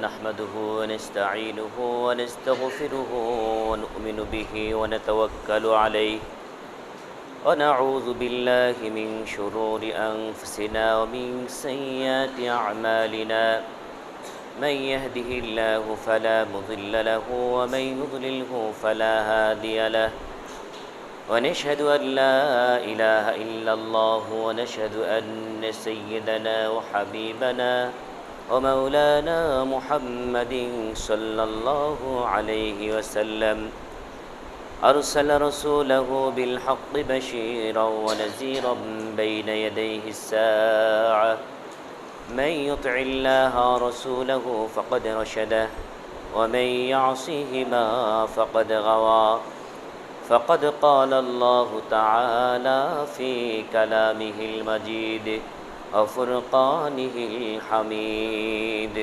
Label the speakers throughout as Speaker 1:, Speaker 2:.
Speaker 1: نحمده ونستعينه ونستغفره ونؤمن به ونتوكل عليه ونعوذ بالله من شرور أنفسنا ومن سيئات أعمالنا من يهده الله فلا مضل له ومن يضلله فلا هادي له ونشهد أن لا إله إلا الله ونشهد أن سيدنا وحبيبنا ومولانا محمد صلى الله عليه وسلم أرسل رسوله بالحق بشيرا ونذيرا بين يديه الساعة من يطع الله رسوله فقد رشده ومن يعصهما فقد غوى فقد قال الله تعالى في كلامه المجيد وفرقانه الحميد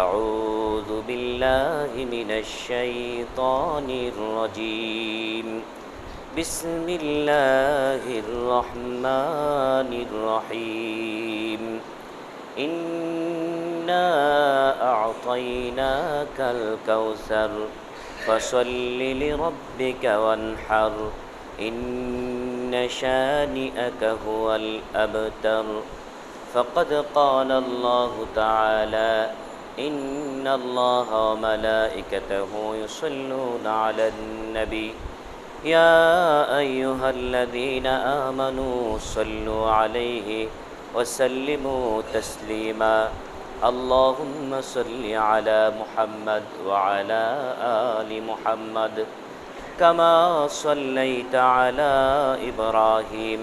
Speaker 1: أعوذ بالله من الشيطان الرجيم بسم الله الرحمن الرحيم إنا أعطيناك الكوثر فصل لربك وانحر إن شانئك هو الأبتر فقد قال الله تعالى إن الله وملائكته يصلون على النبي يا أيها الذين آمنوا صلوا عليه وسلموا تسليما اللهم صل على محمد وعلى آل محمد كما صليت على إبراهيم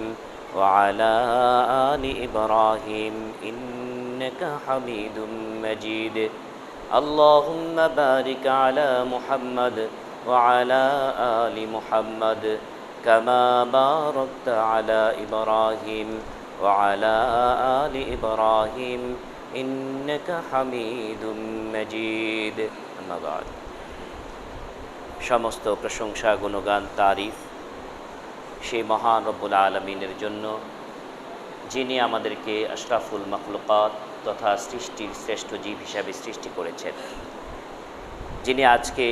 Speaker 1: وعلى آل إبراهيم إنك حميد مجيد اللهم بارك على محمد وعلى آل محمد كما باركت على إبراهيم وعلى آل إبراهيم إنك حميد مجيد أما بعد সমস্ত প্রশংসা গুণগান তারিফ সেই মহান রব্বুল আলামিনের জন্য, যিনি আমাদেরকে আশরাফুল মাখলুকাত তথা সৃষ্টির শ্রেষ্ঠ জীব হিসাবে সৃষ্টি করেছেন, যিনি আজকে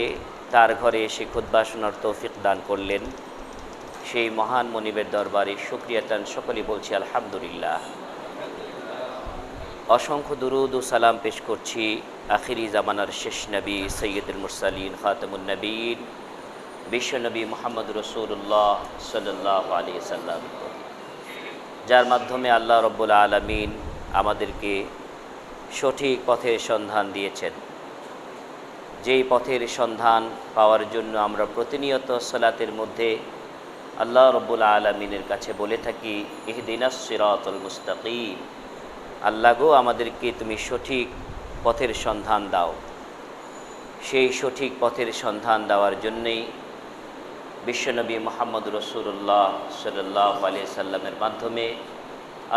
Speaker 1: তার ঘরে এসে খুতবা শোনার তৌফিক দান করলেন, সেই মহান মনিবের দরবারে শুকরিয়াতান সকলেই বলছি আলহামদুলিল্লাহ। অসংখ্য দুরুদ ও সালাম পেশ করছি আখিরি জামানার শেষ নবী সৈয়দুল মুরসালিন খাতামুন নবীন বিশ্বনবী মুহাম্মদ রাসূলুল্লাহ সাল্লাল্লাহু আলাইহি সাল্লাম, যার মাধ্যমে আল্লাহ রব্বুল আলামিন আমাদেরকে সঠিক পথের সন্ধান দিয়েছেন। যেই পথের সন্ধান পাওয়ার জন্য আমরা প্রতিনিয়ত সালাতের মধ্যে আল্লাহ রব্বুল আলামিনের কাছে বলে থাকি, ইহদিনাস সিরাতাল মুস্তাকিম, আল্লাহ গো আমাদেরকে তুমি সঠিক পথের সন্ধান দাও। সেই সঠিক পথের সন্ধান দেওয়ার জন্যই বিশ্বনবী মুহাম্মদ রাসূলুল্লাহ সাল্লাল্লাহু আলাইহি সাল্লামের মাধ্যমে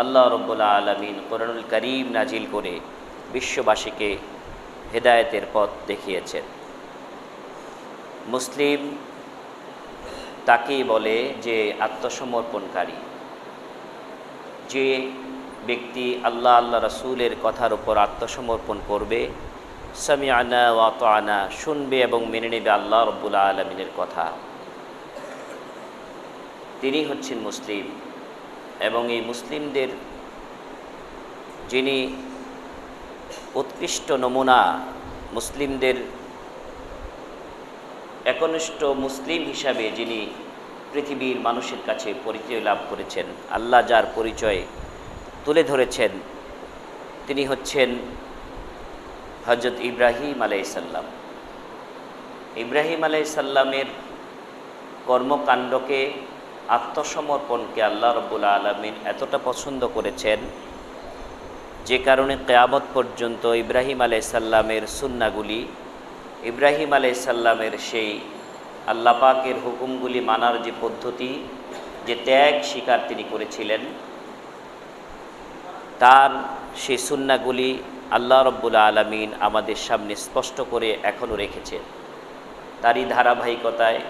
Speaker 1: আল্লাহ রাব্বুল আলামিন কোরআনুল কারীম নাজিল করে বিশ্ববাসীকে হেদায়েতের পথ দেখিয়েছেন। মুসলিম তাকেই বলে যে আত্মসমর্পণকারী, যে ব্যক্তি আল্লাহ আল্লাহ রাসূলের কথার উপর আত্মসমর্পণ করবে, সামিআনা ওয়া আতানা, শুনবে এবং মেনে নেবে আল্লাহ রাব্বুল আলামিনের কথা, তিনি হচ্ছেন মুসলিম। এবং এই মুসলিমদের যিনি উৎকৃষ্ট নমুনা, মুসলিমদের একনিষ্ঠ মুসলিম হিসাবে যিনি পৃথিবীর মানুষের কাছে পরিচয় লাভ করেছেন, আল্লাহ যার পরিচয় তুলে ধরেছেন, তিনি হচ্ছেন হযরত ইব্রাহিম আলাইহিস সালাম। ইব্রাহিম আলাইহিস সালামের কর্মকাণ্ডকে, আত্মসমর্পণকে আল্লাহ রাব্বুল আলামিন এতটা পছন্দ করেছেন, যে কারণে কিয়ামত পর্যন্ত ইব্রাহিম আলাইহিস সালামের সুন্নাহগুলি, ইব্রাহিম আলাইহিস সালামের সেই আল্লাহ পাকের হুকুমগুলি মানার যে পদ্ধতি, যে ত্যাগ স্বীকার তিনি করেছিলেন, তার সেই সুন্নাহগুলি আল্লাহ রাব্বুল আলামিন আমাদের সামনে স্পষ্ট করে এখনও রেখেছেন। তারই ধারাবাহিকতায়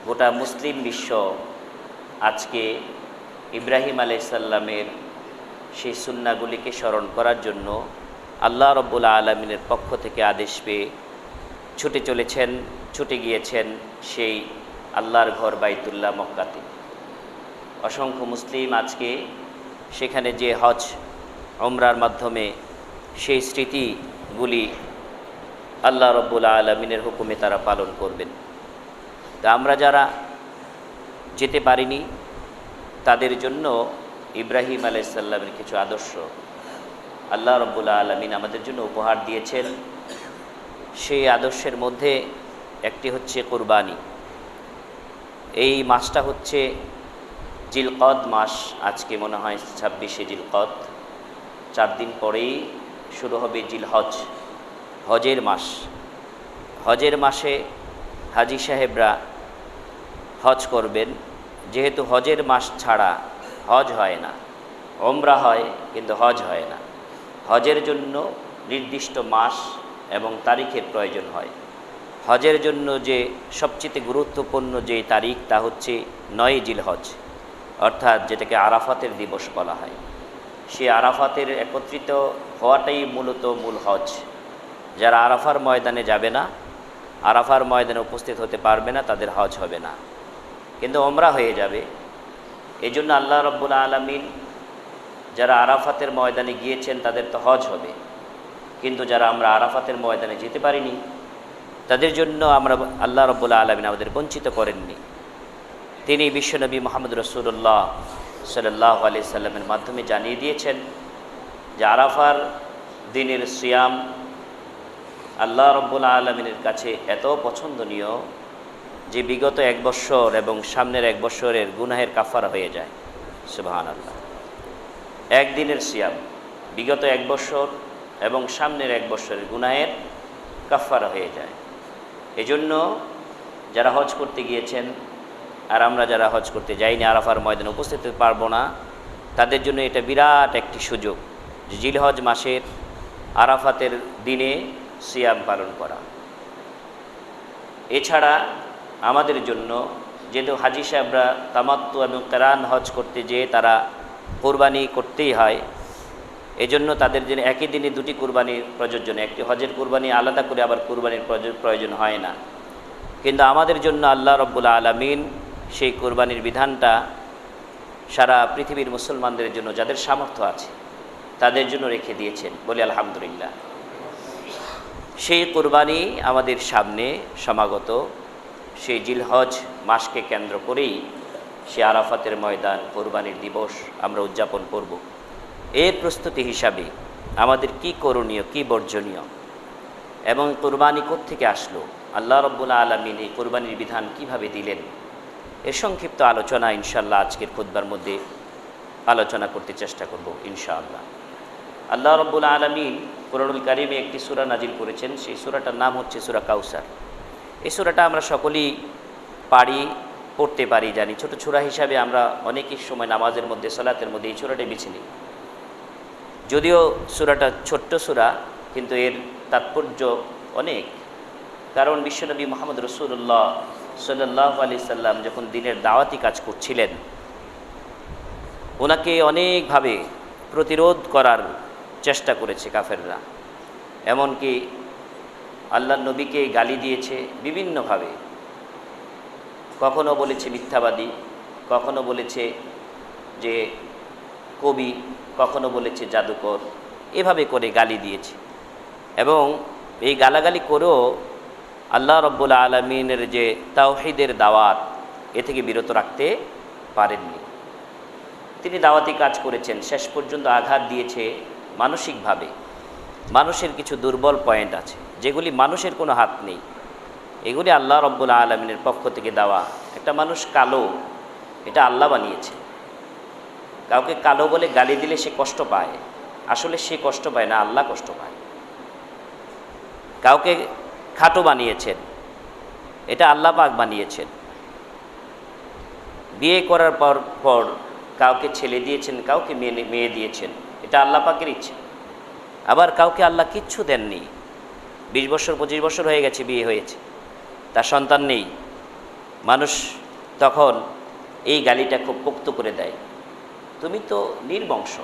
Speaker 1: গোটা মুসলিম বিশ্ব আজকে ইব্রাহিম আলাইহিস সালামের সেই সুন্নাহগুলিকে স্মরণ করার জন্য আল্লাহ রব্বুল আলমিনের পক্ষ থেকে আদেশ পেয়ে ছুটে গিয়েছেন সেই আল্লাহর ঘর বাইতুল্লাহ মক্কাতে। অসংখ্য মুসলিম আজকে সেখানে যে হজ উমরার মাধ্যমে সেই স্মৃতিগুলি আল্লাহ রব্বুল আলমিনের হুকুমে তারা পালন করবেন। তা আমরা যারা যেতে পারিনি তাদের জন্য ইব্রাহিম আলাইহিস সালামের কিছু আদর্শ আল্লাহ রব্বুল আলমিন আমাদের জন্য উপহার দিয়েছেন। সেই আদর্শের মধ্যে একটি হচ্ছে কুরবানি। এই মাসটা হচ্ছে জিলকদ মাস। আজকে মনে হয় 26শে জিলকদ, 4 দিন পরেই শুরু হবে জিলহজ, হজের মাস। হজের মাসে হাজি সাহেবরা হজ করবেন। যেহেতু হজের মাস ছাড়া হজ হয় না, ওমরা হয় কিন্তু হজ হয় না। হজের জন্য নির্দিষ্ট মাস এবং তারিখের প্রয়োজন হয়। হজের জন্য যে সবচেয়ে গুরুত্বপূর্ণ যে তারিখ তা হচ্ছে 9 জিলহজ, অর্থাৎ যেটাকে আরাফাতের দিবস বলা হয়। সে আরাফাতের একত্রিত হওয়াটাই মূলত মূল হজ। যারা আরাফার ময়দানে যাবে না, আরাফার ময়দানে উপস্থিত হতে পারবে না, তাদের হজ হবে না, কিন্তু ওমরা হয়ে যাবে। এই জন্য আল্লাহ রব্বুল আলমিন যারা আরাফাতের ময়দানে গিয়েছেন তাদের তো হজ হবে, কিন্তু যারা আমরা আরাফাতের ময়দানে যেতে পারিনি তাদের জন্য আল্লাহ রব্বুল আলমিন আমাদের বঞ্চিত করেননি। তিনি বিশ্বনবী মুহাম্মদ রাসূলুল্লাহ সাল্লাল্লাহু আলাইহি সাল্লামের মাধ্যমে জানিয়ে দিয়েছেন যে আরাফার দিনের সিয়াম আল্লাহ রব্বুল আলমিনের কাছে এত পছন্দনীয় যে বিগত 1 বৎসর এবং সামনের 1 বৎসরের গুনাহের কাফারা হয়ে যায়। সুবহানাল্লাহ। একদিনের সিয়াম বিগত 1 বৎসর এবং সামনের 1 বৎসরের গুনাহের কাফারা হয়ে যায়। এজন্য যারা হজ করতে গিয়েছেন আর আমরা যারা হজ করতে যাইনি, আরাফার ময়দানে উপস্থিত হতে পারবো না, তাদের জন্য এটা বিরাট একটি সুযোগ যে জিলহজ মাসের আরাফাতের দিনে সিয়াম পালন করা। এছাড়া আমাদের জন্য যেহেতু হাজি সাহেবরা তামাত্তু এবং কিরান হজ করতে যেয়ে তারা কোরবানি করতেই হয়, এজন্য তাদের জন্য একই দিনে 2টি কোরবানির প্রযোজ্য। একটি হজের কোরবানি আলাদা করে আবার কোরবানির প্রয়োজন হয় না, কিন্তু আমাদের জন্য আল্লাহ রব্বুল আলমিন সেই কোরবানির বিধানটা সারা পৃথিবীর মুসলমানদের জন্য যাদের সামর্থ্য আছে তাদের জন্য রেখে দিয়েছেন, বলি আলহামদুলিল্লাহ। সেই কোরবানি আমাদের সামনে সমাগত। সেই জিলহজ মাসকে কেন্দ্র করেই সে আরাফাতের ময়দান কোরবানির দিবস আমরা উদযাপন করব। এর প্রস্তুতি হিসাবে আমাদের কি করণীয়, কি বর্জনীয় এবং কোরবানি কোত্থেকে আসলো, আল্লাহ রব্বুল আলমিন এই কোরবানির বিধান কিভাবে দিলেন, এর সংক্ষিপ্ত আলোচনা ইনশাআল্লাহ আজকের খুতবার মধ্যে আলোচনা করতে চেষ্টা করব ইনশাআল্লাহ। আল্লাহ রব্বুল আলমিন কুরআনুল কারীমে একটি সূরা নাজিল করেছেন। সেই সূরাটার নাম হচ্ছে সূরা কাউসার। এই সূরাটা আমরা সকলেই পড়তে পারি, জানি। ছোট সূরা হিসাবে আমরা অনেকই সময় নামাজের মধ্যে, সালাতের মধ্যে এই সূরাটাই বেছে নিই। যদিও সূরাটা ছোট্ট সূরা, কিন্তু এর তাৎপর্য অনেক। কারণ বিশ্বনবী মুহাম্মদ রাসূলুল্লাহ সাল্লাল্লাহু আলাইহি সাল্লাম যখন দ্বীনের দাওয়াতি কাজ করছিলেন, ওনাকে অনেকভাবে প্রতিরোধ করার চেষ্টা করেছে কাফেররা। এমনকি আল্লাহর নবীকে গালি দিয়েছে বিভিন্নভাবে। কখনো বলেছে মিথ্যাবাদী, কখনো বলেছে যে কবি, কখনো বলেছে জাদুকর, এভাবে করে গালি দিয়েছে। এবং এই গালাগালি করেও আল্লাহ রব্বুল আলমিনের যে তাওহীদের দাওয়াত, এ থেকে বিরত রাখতে পারেননি। তিনি দাওয়াতি কাজ করেছেন, শেষ পর্যন্ত আঘাত দিয়েছে মানসিকভাবে। মানুষের কিছু দুর্বল পয়েন্ট আছে যেগুলি মানুষের কোনো হাত নেই, এগুলি আল্লাহ রব্বুল আলমিনের পক্ষ থেকে দেওয়া। একটা মানুষ কালো, এটা আল্লাহ বানিয়েছে। কাউকে কালো বলে গালি দিলে সে কষ্ট পায়, আসলে সে কষ্ট পায় না, আল্লাহ কষ্ট পায়। কাউকে খাটো বানিয়েছেন, এটা আল্লাহ পাক বানিয়েছেন। বিয়ে করার পর কাউকে ছেলে দিয়েছেন, কাউকে মেয়ে দিয়েছেন, এটা আল্লাহ পাকের ইচ্ছে। আবার কাউকে আল্লাহ কিচ্ছু দেননি, 20 বছর 25 বছর হয়ে গেছে, বিয়ে হয়েছে, তার সন্তান নেই। মানুষ তখন এই গালিটা খুব পোক্ত করে দেয়, তুমি তো নির্বংশ,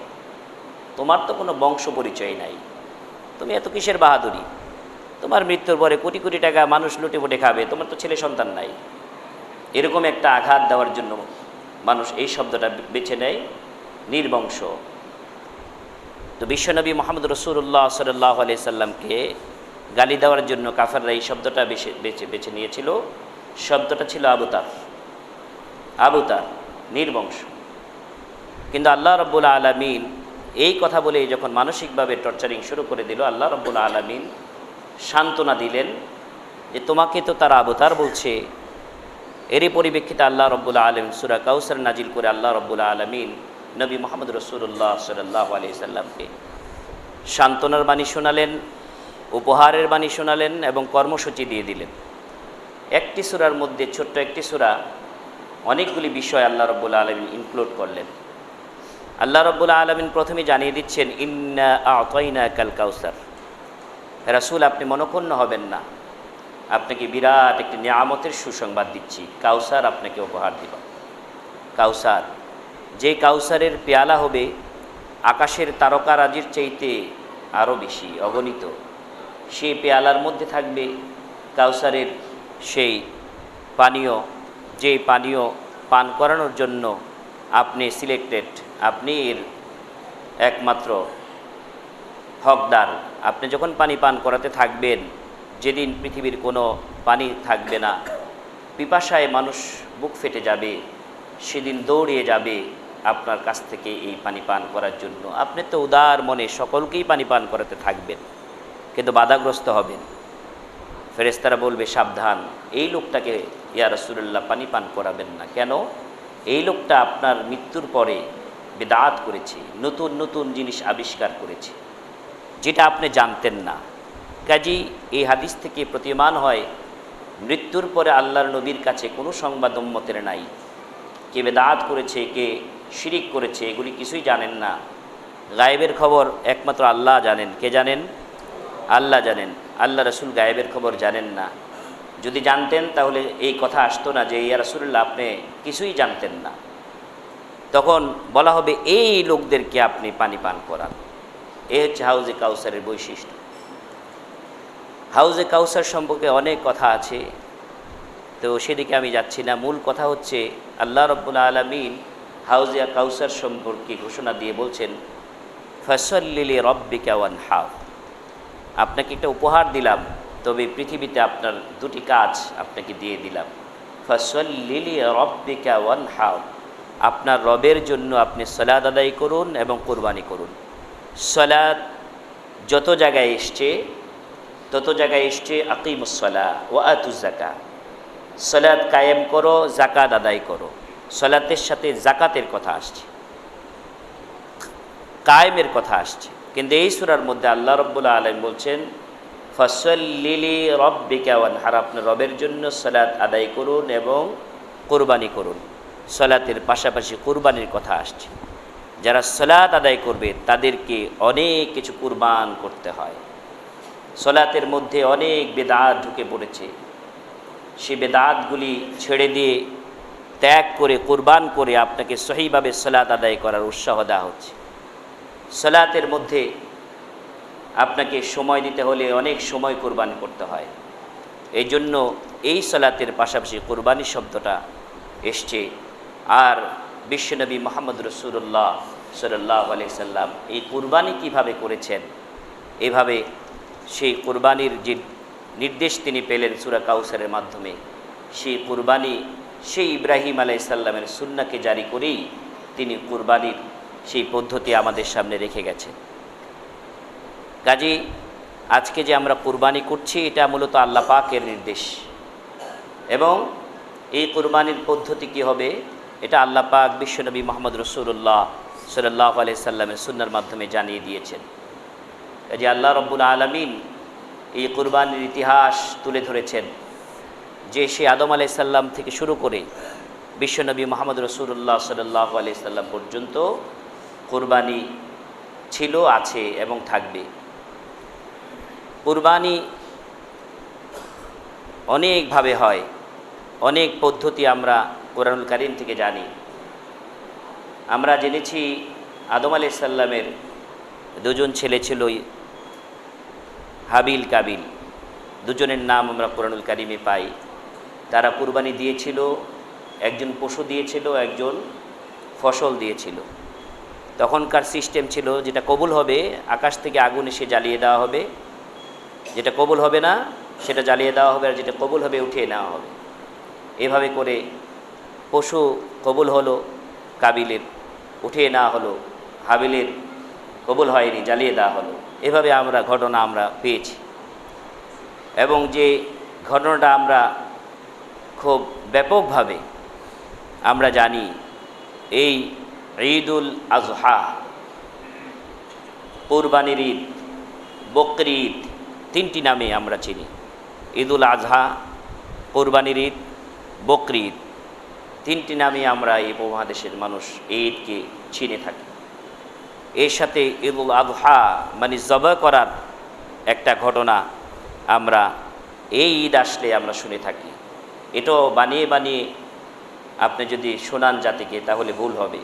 Speaker 1: তোমার তো কোনো বংশ পরিচয় নাই, তুমি এত কিসের বাহাদুরি? তোমার মৃত্যুর পরে কোটি কোটি টাকা মানুষ লুটে পুটে খাবে, তোমার তো ছেলে সন্তান নাই। এরকম একটা আঘাত দেওয়ার জন্য মানুষ এই শব্দটা বেছে নেয়, নির্বংশ। তো বিশ্বনবী মোহাম্মদ রসুল্লাহ সাল্লাল্লাহু আলাইহি সাল্লামকে গালি দেওয়ার জন্য কাফেররা এই শব্দটা বেছে নিয়েছিল। শব্দটা ছিল আবতার, আবতার, নির্বংশ। কিন্তু আল্লাহ রাব্বুল আলামিন এই কথা বলে যখন মানসিকভাবে টর্চারিং শুরু করে দিল, আল্লাহ রাব্বুল আলামিন সান্ত্বনা দিলেন যে তোমাকে তো তারা আবতার বলছে। এরই পরিপ্রেক্ষিতে আল্লাহ রাব্বুল আলামিন সূরা কাউসার নাজিল করে আল্লাহ রাব্বুল আলামিন নবী মুহাম্মদ রাসূলুল্লাহ সাল্লাল্লাহু আলাইহি সাল্লামকে সান্ত্বনার বাণী শোনালেন, উপহারের বাণী শোনালেন এবং কর্মসূচি দিয়ে দিলেন। একটি সূরার মধ্যে, ছোট্ট একটি সূরা, অনেকগুলি বিষয় আল্লাহ রাব্বুল আলামিন ইনক্লুড করলেন। আল্লাহ রাব্বুল আলামিন প্রথমে জানিয়ে দিচ্ছেন, ইন্না আ'তাইনাকাল কাউসার। রাসূল, আপনি মনঃক্ষুণ্ণ হবেন না, আপনাকে বিরাট একটি নিয়ামতের সুসংবাদ দিচ্ছি। কাউসার আপনাকে উপহার দিব। কাউসার, যে কাউসারের পেয়ালা হবে আকাশের তারকারাজির চাইতে আরও বেশি, অগণিত। সেই পেয়ালার মধ্যে থাকবে কাউসারের সেই পানীয়, যে পানীয় পান করানোর জন্য আপনি সিলেক্টেড, আপনি এর একমাত্র হকদার। আপনি যখন পানি পান করাতে থাকবেন, যেদিন পৃথিবীর কোনো পানি থাকবে না, পিপাসায় মানুষ বুক ফেটে যাবে, সেদিন দৌড়িয়ে যাবে আপনার কাছ থেকে এই পানি পান করার জন্য। আপনি তো উদার মনে সকলকেই পানি পান করাতে থাকবেন, কিন্তু বাধাগ্রস্ত হবেন। ফেরেশতারা বলবে, সাবধান, এই লোকটাকে ইয়া রাসূলুল্লাহ পানি পান করাবেন না। কেন? এই লোকটা আপনার মৃত্যুর পরে বিদআত করেছে, নতুন নতুন জিনিস আবিষ্কার করেছে, যেটা আপনি জানতেন না। কাজী এই হাদিস থেকে প্রতীয়মান হয়, মৃত্যুর পরে আল্লাহর নবীর কাছে কোনো সংবাদ উম্মতের নাই। কে বিদআত করেছে, কে শিরিক করেছে, এগুলি কিছুই জানেন না। গায়েবের খবর একমাত্র আল্লাহ জানেন। কে জানেন? আল্লাহ জানেন। আল্লাহ রাসূল গায়েবের খবর জানেন না। যদি জানতেন তাহলে এই কথা আসতো না যে ইয়া রাসূলুল্লাহ আপনি কিছুই জানতেন না। তখন বলা হবে, এই লোকদেরকে আপনি পানি পান করান। এ হচ্ছে হাউজে কাউসারের বৈশিষ্ট্য। হাউজে কাউসার সম্পর্কে অনেক কথা আছে, তো সেদিকে আমি যাচ্ছি না। মূল কথা হচ্ছে আল্লাহ রাব্বুল আলামিন হাউজে কাউসার সম্পর্কে ঘোষণা দিয়ে বলছেন, ফাসাল্লি লিরাব্বিকা ওয়ানহার। আপনাকে একটা উপহার দিলাম, তবে পৃথিবীতে আপনার দুটি কাজ আপনাকে দিয়ে দিলাম। ফাসাল্লি লিরাব্বিকা ওয়ানহার, আপনার রবের জন্য আপনি সালাত আদায় করুন এবং কুরবানি করুন। সালাত যত জায়গায় এসছে তত জায়গায় এসছে আকিমুস সালাহ ওয়া আতুজ যাকাত। সালাত কায়েম করো, যাকাত আদায় করো। সালাতের সাথে যাকাতের কথা আসছে, কায়েমের কথা আসছে। কিন্তু এই সূরার মধ্যে আল্লাহ রাব্বুল আলামিন বলছেন, ফাসাল্লি লিরাব্বিকা ওয়ানহার, আপনার রবের জন্য সালাত আদায় করুন এবং কুরবানি করুন। সালাতের পাশাপাশি কুরবানির কথা আসছে। যারা সালাত আদায় করবে তাদেরকে অনেক কিছু কুরবান করতে হয়। সালাতের মধ্যে অনেক বেদাত ঢুকে পড়েছে, সে বেদাতগুলি ছেড়ে দিয়ে ত্যাগ করে কুরবান করে আপনাকে সহিভাবে সালাত আদায় করার উৎসাহ দেওয়া হচ্ছে। সালাতের মধ্যে আপনাকে সময় দিতে হলে অনেক সময় কুরবান করতে হয়। এই জন্য এই সালাতের পাশাপাশি কুরবানি শব্দটা এসছে। আর বিশ্বনবী মুহাম্মদ রাসূলুল্লাহ সাল্লাল্লাহু আলাইহি সাল্লাম এই কুরবানি কিভাবে করেছেন, এভাবে সেই কুরবানির যে নির্দেশ তিনি পেলেন সূরা কাউসারের মাধ্যমে, সেই কুরবানি সেই ইব্রাহিম আলাইহিস সালামের সুন্নাহকে জারি করেই তিনি কুরবানির সেই পদ্ধতি আমাদের সামনে রেখে গেছেন। কাজী আজকে যে আমরা কুরবানি করছি, এটা মূলত আল্লাহ পাকের নির্দেশ, এবং এই কুরবানির পদ্ধতি কী হবে এটা আল্লাহ পাক বিশ্বনবী মুহাম্মদ রাসূলুল্লাহ সাল্লাল্লাহু আলাইহি সাল্লামের সুন্নাহর মাধ্যমে জানিয়ে দিয়েছেন। কাজী আল্লাহ রাব্বুল আলামিন এই কুরবানির ইতিহাস তুলে ধরেছেন, যে সে আদম আলাইহিস সালাম থেকে শুরু করে বিশ্বনবী মুহাম্মদ রাসূলুল্লাহ সাল্লাল্লাহু আলাইহি সাল্লাম পর্যন্ত কুরবানি ছিল, আছে এবং থাকবে। কুরবানি অনেকভাবে হয়, অনেক পদ্ধতি আমরা কোরআনুল কারীম থেকে জানি। আমরা জেনেছি আদম আলাইহিস সালামের দুজন ছেলে ছিল, হাবিল কাবিল দুজনের নাম আমরা কোরআনুল কারিমে পাই। তারা কুরবানি দিয়েছিল, একজন পশু দিয়েছিল, একজন ফসল দিয়েছিল। তখনকার সিস্টেম ছিল যেটা কবুল হবে আকাশ থেকে আগুন এসে জ্বালিয়ে দেওয়া হবে, যেটা কবুল হবে না সেটা জ্বালিয়ে দেওয়া হবে, আর যেটা কবুল হবে উঠিয়ে নেওয়া হবে। এভাবে করে পশু কবুল হলো কাবিলের, উঠিয়ে নেওয়া হলো, হাবিলের কবুল হয়নি, জ্বালিয়ে দেওয়া হলো। এভাবে ঘটনা আমরা পেয়েছি। এবং যে ঘটনাটা আমরা খুব ব্যাপকভাবে আমরা জানি, এই ঈদুল আজহা, কুরবানির ঈদ, বকরি ঈদ, তিনটি নামে আমরা চিনি। ঈদুল আজহা, কুরবানির ঈদ, বকরি ঈদ, তিনটি নামে আমরা এই উপমহাদেশের মানুষ এই ঈদকে চিনে থাকি। এর সাথে ঈদুল আজহা মানে জবাহ করার একটা ঘটনা আমরা এই ঈদ আসলে আমরা শুনে থাকি। এটাও বানিয়ে বানিয়ে আপনি যদি শোনান জাতিকে তাহলে ভুল হবে।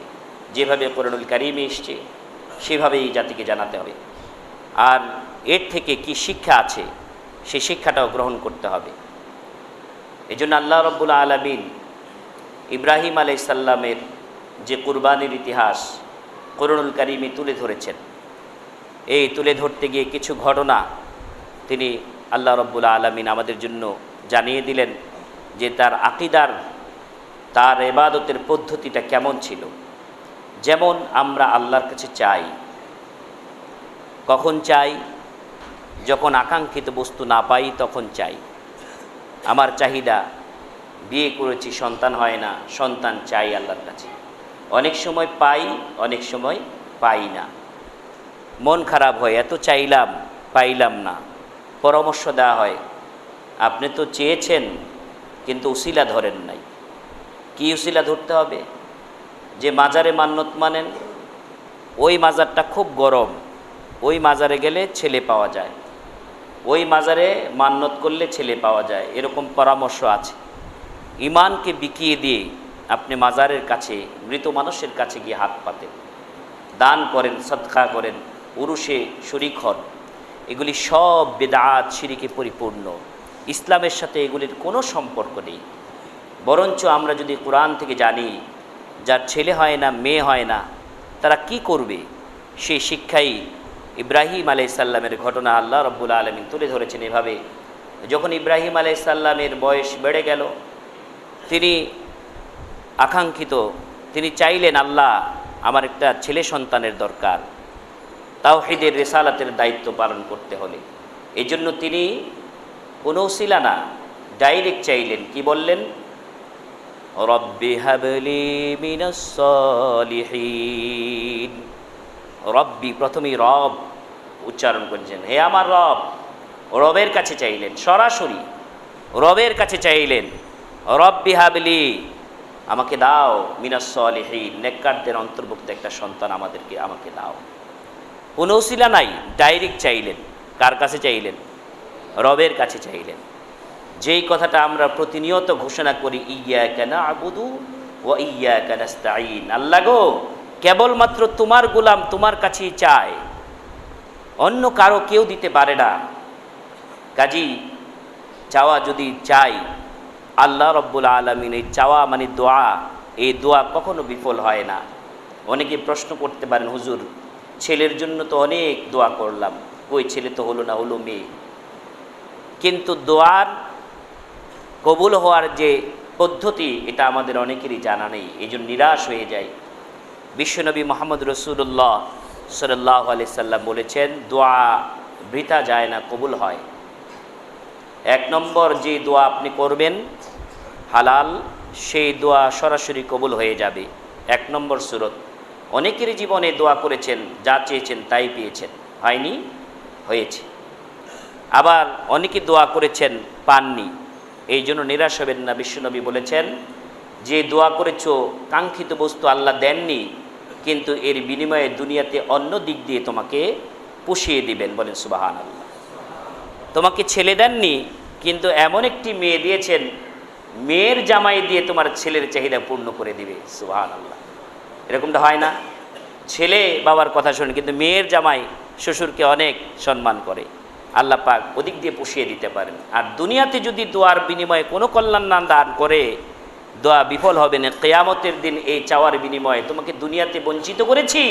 Speaker 1: যেভাবে কোরআনুল কারিমে এসছে সেভাবেই জাতিকে জানাতে হবে। আর এর থেকে কি শিক্ষা আছে সেই শিক্ষাটাও গ্রহণ করতে হবে। এই জন্য আল্লাহ রাব্বুল আলামিন ইব্রাহিম আলাইহিস সালামের যে কুরবানির ইতিহাস কোরআনুল কারিমে তুলে ধরেছেন, এই তুলে ধরতে গিয়ে কিছু ঘটনা তিনি আল্লাহ রাব্বুল আলামিন আমাদের জন্য জানিয়ে দিলেন যে তার আকীদার, তার ইবাদতের পদ্ধতিটা কেমন ছিল। যেমন আমরা আল্লাহর কাছে চাই, কখন চাই? যখন আকাঙ্ক্ষিত বস্তু না পাই তখন চাই। আমার চাহিদা, বিয়ে করেছি সন্তান হয় না, সন্তান চাই আল্লাহর কাছে। অনেক সময় পাই, অনেক সময় পাই না, মন খারাপ হয়, এত চাইলাম পাইলাম না। পরামর্শ দেওয়া হয়, আপনি তো চেয়েছেন কিন্তু উসিলা ধরেন নাই। কি উসিলা ধরতে হবে? যে মাজারে মান্নত মানেন, ওই মাজারটা খুব গরম, ওই মাজারে গেলে ছেলে পাওয়া যায়, ওই মাজারে মান্নত করলে ছেলে পাওয়া যায়, এরকম পরামর্শ আছে। ইমানকে বিকিয়ে দিয়ে আপনি মাজারের কাছে, মৃত মানুষের কাছে গিয়ে হাত পাতেন, দান করেন, সদকা করেন, উরুসে শরীক হন। এগুলি সব বেদাত, শিরকে পরিপূর্ণ। ইসলামের সাথে এগুলির কোনো সম্পর্ক নেই। বরঞ্চ আমরা যদি কোরআন থেকে জানি যার ছেলে হয় না, মেয়ে হয় না, তারা কি করবে, সেই শিক্ষাই ইব্রাহিম আলাইহিস সালামের ঘটনা আল্লাহ রাব্বুল আলামিন তুলে ধরেছেন। এভাবে যখন ইব্রাহিম আলাইহিস সালামের বয়স বেড়ে গেল, তিনি আকাঙ্ক্ষিত, তিনি চাইলেন আল্লাহ আমার একটা ছেলে সন্তানের দরকার, তাওহীদের রিসালাতের দায়িত্ব পালন করতে হলে। এই জন্য তিনি কোনো উসিলা না, ডাইরেক্ট চাইলেন। কি বললেন? রব্বি হাবলি মিনাস সালিহিন। রব্বি, প্রথমেই রব উচ্চারণ করেছেন, হে আমার রব। রবের কাছে চাইলেন, সরাসরি রবের কাছে চাইলেন, রব্বি হাবলি, আমাকে দাও, মিনাস সালিহিন, নেককারদের অন্তর্ভুক্ত একটা সন্তান আমাকে দাও। কোনো উসিলা নাই, ডাইরেক্ট চাইলেন। কার কাছে চাইলেন? রবের কাছে চাইলেন। যেই কথাটা আমরা প্রতিনিয়ত ঘোষণা করি, ইয়্যাকা না'বুদু ওয়া ইয়্যাকা নাস্তাঈন, আল্লাহ গো কেবলমাত্র তোমার গোলাম, তোমার কাছেই চায়, অন্য কারো কেউ দিতে পারে না। কাজী চাওয়া যদি চাই আল্লাহ রাব্বুল আলামিন, এই চাওয়া মানে দোয়া, এই দোয়া কখনো বিফল হয় না। অনেকে প্রশ্ন করতে পারেন, হুজুর ছেলের জন্য তো অনেক দোয়া করলাম, ওই ছেলে তো হলো না, হলো মেয়ে। কিন্তু দোয়ার কবুল হওয়ার যে পদ্ধতি, এটা আমাদের অনেকেরই জানা নেই, এই জন্য নিরাশ হয়ে যায়। বিশ্বনবী মুহাম্মদ রাসূলুল্লাহ সাল্লাল্লাহু আলাইহি সাল্লাম বলেছেন, দোয়া বৃথা যায় না, কবুল হয়। এক নম্বর যে দোয়া আপনি করবেন হালাল, সেই দোয়া সরাসরি কবুল হয়ে যাবে। এক নম্বর সূরত। অনেকেরই জীবনে দোয়া করেছেন, যা চেয়েছেন তাই পেয়েছেন, হয়নি, হয়েছে। আবার অনেকে দোয়া করেছেন, পাননি, এই জন্য নিরাশ হবেন না। বিশ্বনবী বলেছেন, যে দোয়া করেছো কাঙ্ক্ষিত বস্তু আল্লাহ দেননি, কিন্তু এর বিনিময়ে দুনিয়াতে অন্য দিক দিয়ে তোমাকে পুষিয়ে দিবেন। বলেন সুবহানাল্লাহ। তোমাকে ছেলে দেননি, কিন্তু এমন একটি মেয়ে দিয়েছেন, মেয়ের জামাই দিয়ে তোমার ছেলের চাহিদা পূর্ণ করে দিবে। সুবহানাল্লাহ। এরকমটা হয় না? ছেলে বাবার কথা শোনে, কিন্তু মেয়ের জামাই শ্বশুরকে অনেক সম্মান করে। আল্লাহ পাক ওদিক দিয়ে পুষিয়ে দিতে পারেন। আর দুনিয়াতে যদি দোয়ার বিনিময়ে কোনো কল্যাণ না দান করে, দোয়া বিফল হবে না। কিয়ামতের দিন এই চাওয়ার বিনিময়ে তোমাকে দুনিয়াতে বঞ্চিত করেছি,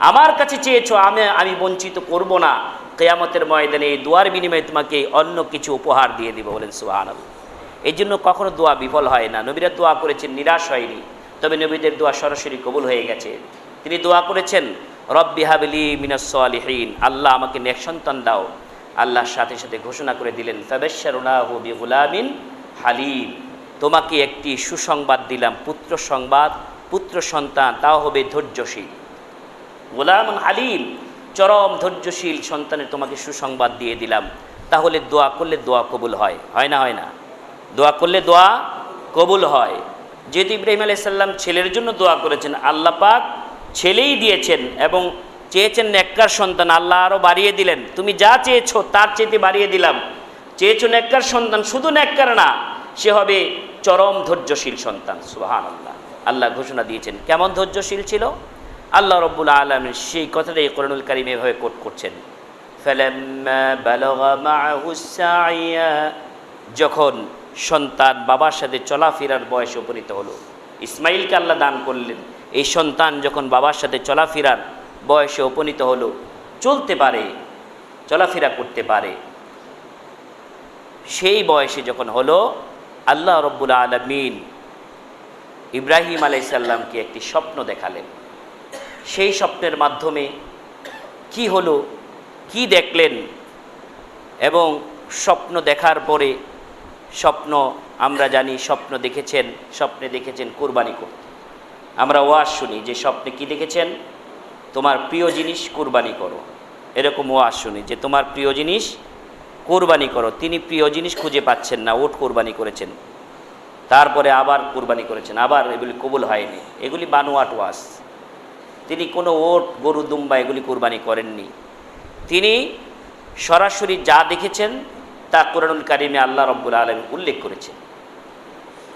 Speaker 1: আমার কাছে চেয়েছো, আমি বঞ্চিত করব না। কিয়ামতের ময়দানে এই দোয়ার বিনিময়ে তোমাকে অন্য কিছু উপহার দিয়ে দিব। বলেন সুবহানাল্লাহ। এই জন্য কখনো দোয়া বিফল হয় না। নবীরা দোয়া করেছেন, নিরাশ হয়নি। তবে নবীদের দোয়া সরাসরি কবুল হয়ে গেছে। তিনি দোয়া করেছেন, রব্বি হাবলি মিনাস সালিহিন, আল্লাহ আমাকে নেক সন্তান দাও। আল্লাহর সাথে সাথে ঘোষণা করে দিলেন, ফাবাশশারনাহু বিগুলামিন হালিম, তোমাকে একটি সুসংবাদ দিলাম, পুত্র সংবাদ, পুত্র সন্তান, তাও হবে ধৈর্যশীল। গোলামুন হালিম, চরম ধৈর্যশীল সন্তানের তোমাকে সুসংবাদ দিয়ে দিলাম। তাহলে দোয়া করলে দোয়া কবুল হয়, হয় না? হয় না? দোয়া করলে দোয়া কবুল হয়। যেহেতু ইব্রাহিম আলাইহিস সালাম ছেলের জন্য দোয়া করেছেন, আল্লাহ পাক ছেলেই দিয়েছেন এবং চেয়েছেন নেককার সন্তান, আল্লাহ আরও বাড়িয়ে দিলেন। তুমি যা চেয়েছো তার চেয়ে বাড়িয়ে দিলাম। চেয়েছো নেককার সন্তান, শুধু নেককার না, সে হবে চরম ধৈর্যশীল সন্তান। সুবহানাল্লাহ। আল্লাহ ঘোষণা দিয়েছেন। কেমন ধৈর্যশীল ছিল আল্লাহ রব্বুল আলামিন, সেই কথাটাই কোরআনুল কারীমে এভাবে কোট করছেন, ফালাম্মা বালাগা মাআহুস সাইয়া, যখন সন্তান বাবার সাথে চলাফেরার বয়সে উপনীত হলো। ইসমাইলকে আল্লাহ দান করলেন। এই সন্তান যখন বাবার সাথে চলাফেরার বয়সে উপনীত হলো, চলতে পারে, চলাফেরা করতে পারে, সেই বয়সে যখন হলো, আল্লাহ রব্বুল আলামিন ইব্রাহিম আলাইহিস সালামকে একটি স্বপ্ন দেখালেন। সেই স্বপ্নের মাধ্যমে কি হলো, কি দেখলেন, এবং স্বপ্ন দেখার পরে, স্বপ্ন আমরা জানি, স্বপ্নে দেখেছেন কুরবানি করতে। আমরা ওয়াজ শুনি যে স্বপ্নে কি দেখেছেন, তোমার প্রিয় জিনিস কুরবানি করো। এরকম ওয়াজ শুনি যে তোমার প্রিয় জিনিস কুরবানি করো। তিনি প্রিয় জিনিস খুঁজে পাচ্ছেন না, ওট কুরবানি করেছেন, তারপরে আবার কুরবানি করেছেন, আবার এগুলি কবুল হয়নি। এগুলি বানোয়াট ওয়াজ। তিনি কোনো ওট, গরু, দুম্বা এগুলি কুরবানি করেননি। তিনি সরাসরি যা দেখেছেন তা কোরআনুল কারীমে আল্লাহ রব্বুল আলামিন উল্লেখ করেছেন।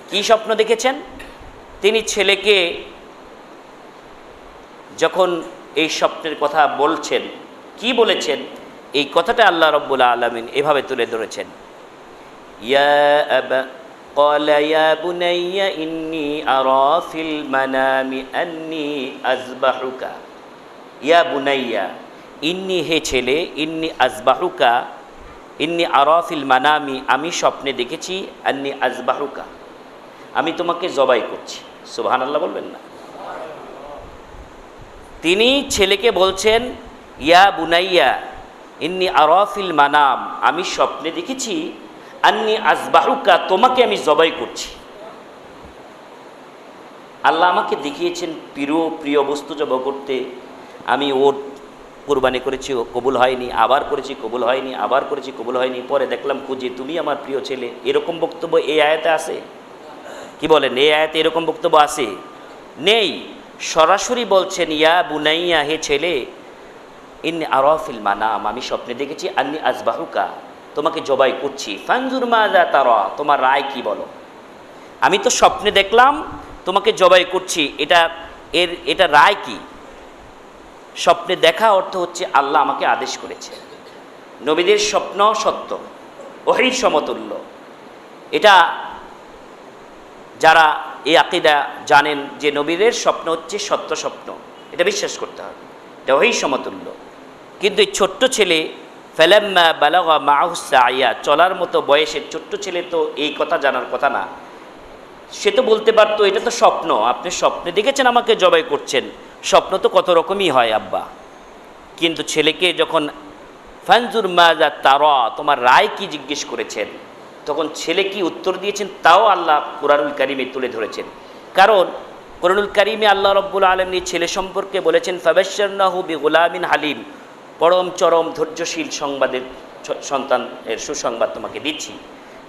Speaker 1: কি স্বপ্ন দেখেছেন? তিনি ছেলেকে যখন এই স্বপ্নের কথা বলছেন, কি বলেছেন, এই কথাটা আল্লাহ রব্বুল আলামিন এভাবে তুলে ধরেছেন, ক্বালা ইয়া বুনাইয়া ইন্নী আরা ফিল মানামি আন্নী আযবাহুকা। ইয়া বুনাইয়া, ইন্নী, হে ছেলে, ইন্নী আযবাহুকা, ইন্নী আরা ফিল মানামি, আমি স্বপ্নে দেখেছি, আন্নী আযবাহুকা, আমি তোমাকে জবাই করছি। সুবহানাল্লাহ বলবেন না? তিনি ছেলেকে বলছেন, ইয়া বুনাইয়া ইন্নী আরা ফিল মানাম, আমি স্বপ্নে দেখেছি, আন্নী আযবাহুকা, তোমাকে আমি জবাই করছি। আল্লাহ আমাকে দেখিয়েছেন প্রিয় বস্তু জবাই করতে। আমি ওর কুরবানি করেছি, ও কবুল হয়নি, আবার করেছি, কবুল হয়নি, আবার করেছি, কবুল হয়নি, পরে দেখলাম খুঁজে তুমি আমার প্রিয় ছেলে। এরকম বক্তব্য এই আয়াতে আছে? কি বলেন, এই আয়াতে এরকম বক্তব্য আছে? নেই। সরাসরি বলছেন, ইয়া বুনাইয়া, হে ছেলে, ইন্নী আরা ফিল মানাম, আমি স্বপ্নে দেখেছি, আন্নী আযবাহুকা, তোমাকে জবাই করছি, ফানজুর মাযা তারা, তোমার রায় কি বলো। আমি তো স্বপ্নে দেখলাম তোমাকে জবাই করছি, এটা রায় কি? স্বপ্নে দেখা অর্থ হচ্ছে আল্লাহ আমাকে আদেশ করেছে। নবীদের স্বপ্ন সত্য, ওহীর সমতুল্য। এটা যারা এই আকীদা জানেন যে নবীদের স্বপ্ন হচ্ছে সত্য স্বপ্ন, এটা বিশ্বাস করতে হবে, এটা ওহীর সমতুল্য। কিন্তু এই ছোট্ট ছেলে, ফালাম্মা বালাগা মাআহুস সাইয়া, চলার মতো বয়সের ছোট্ট ছেলে তো এই কথা জানার কথা না। সে তো বলতে পারতো এটা তো স্বপ্ন, আপনি স্বপ্নে দেখেছেন আমাকে জবাই করছেন, স্বপ্ন তো কত রকমই হয় আব্বা। কিন্তু ছেলেকে যখন ফানজুর মাযা তারা, তোমার রায় কি জিজ্ঞেস করেছেন, তখন ছেলে কি উত্তর দিয়েছেন তাও আল্লাহ কুরআনুল কারীমে তুলে ধরেছেন। কারণ কুরআনুল কারীমে আল্লাহ রব্বুল আলামিন ছেলে সম্পর্কে বলেছেন, ফাবাশশারনাহু বিগুলামিন হালিম, পরম চরম ধৈর্যশীল সন্তানের সুসংবাদ তোমাকে দিচ্ছি।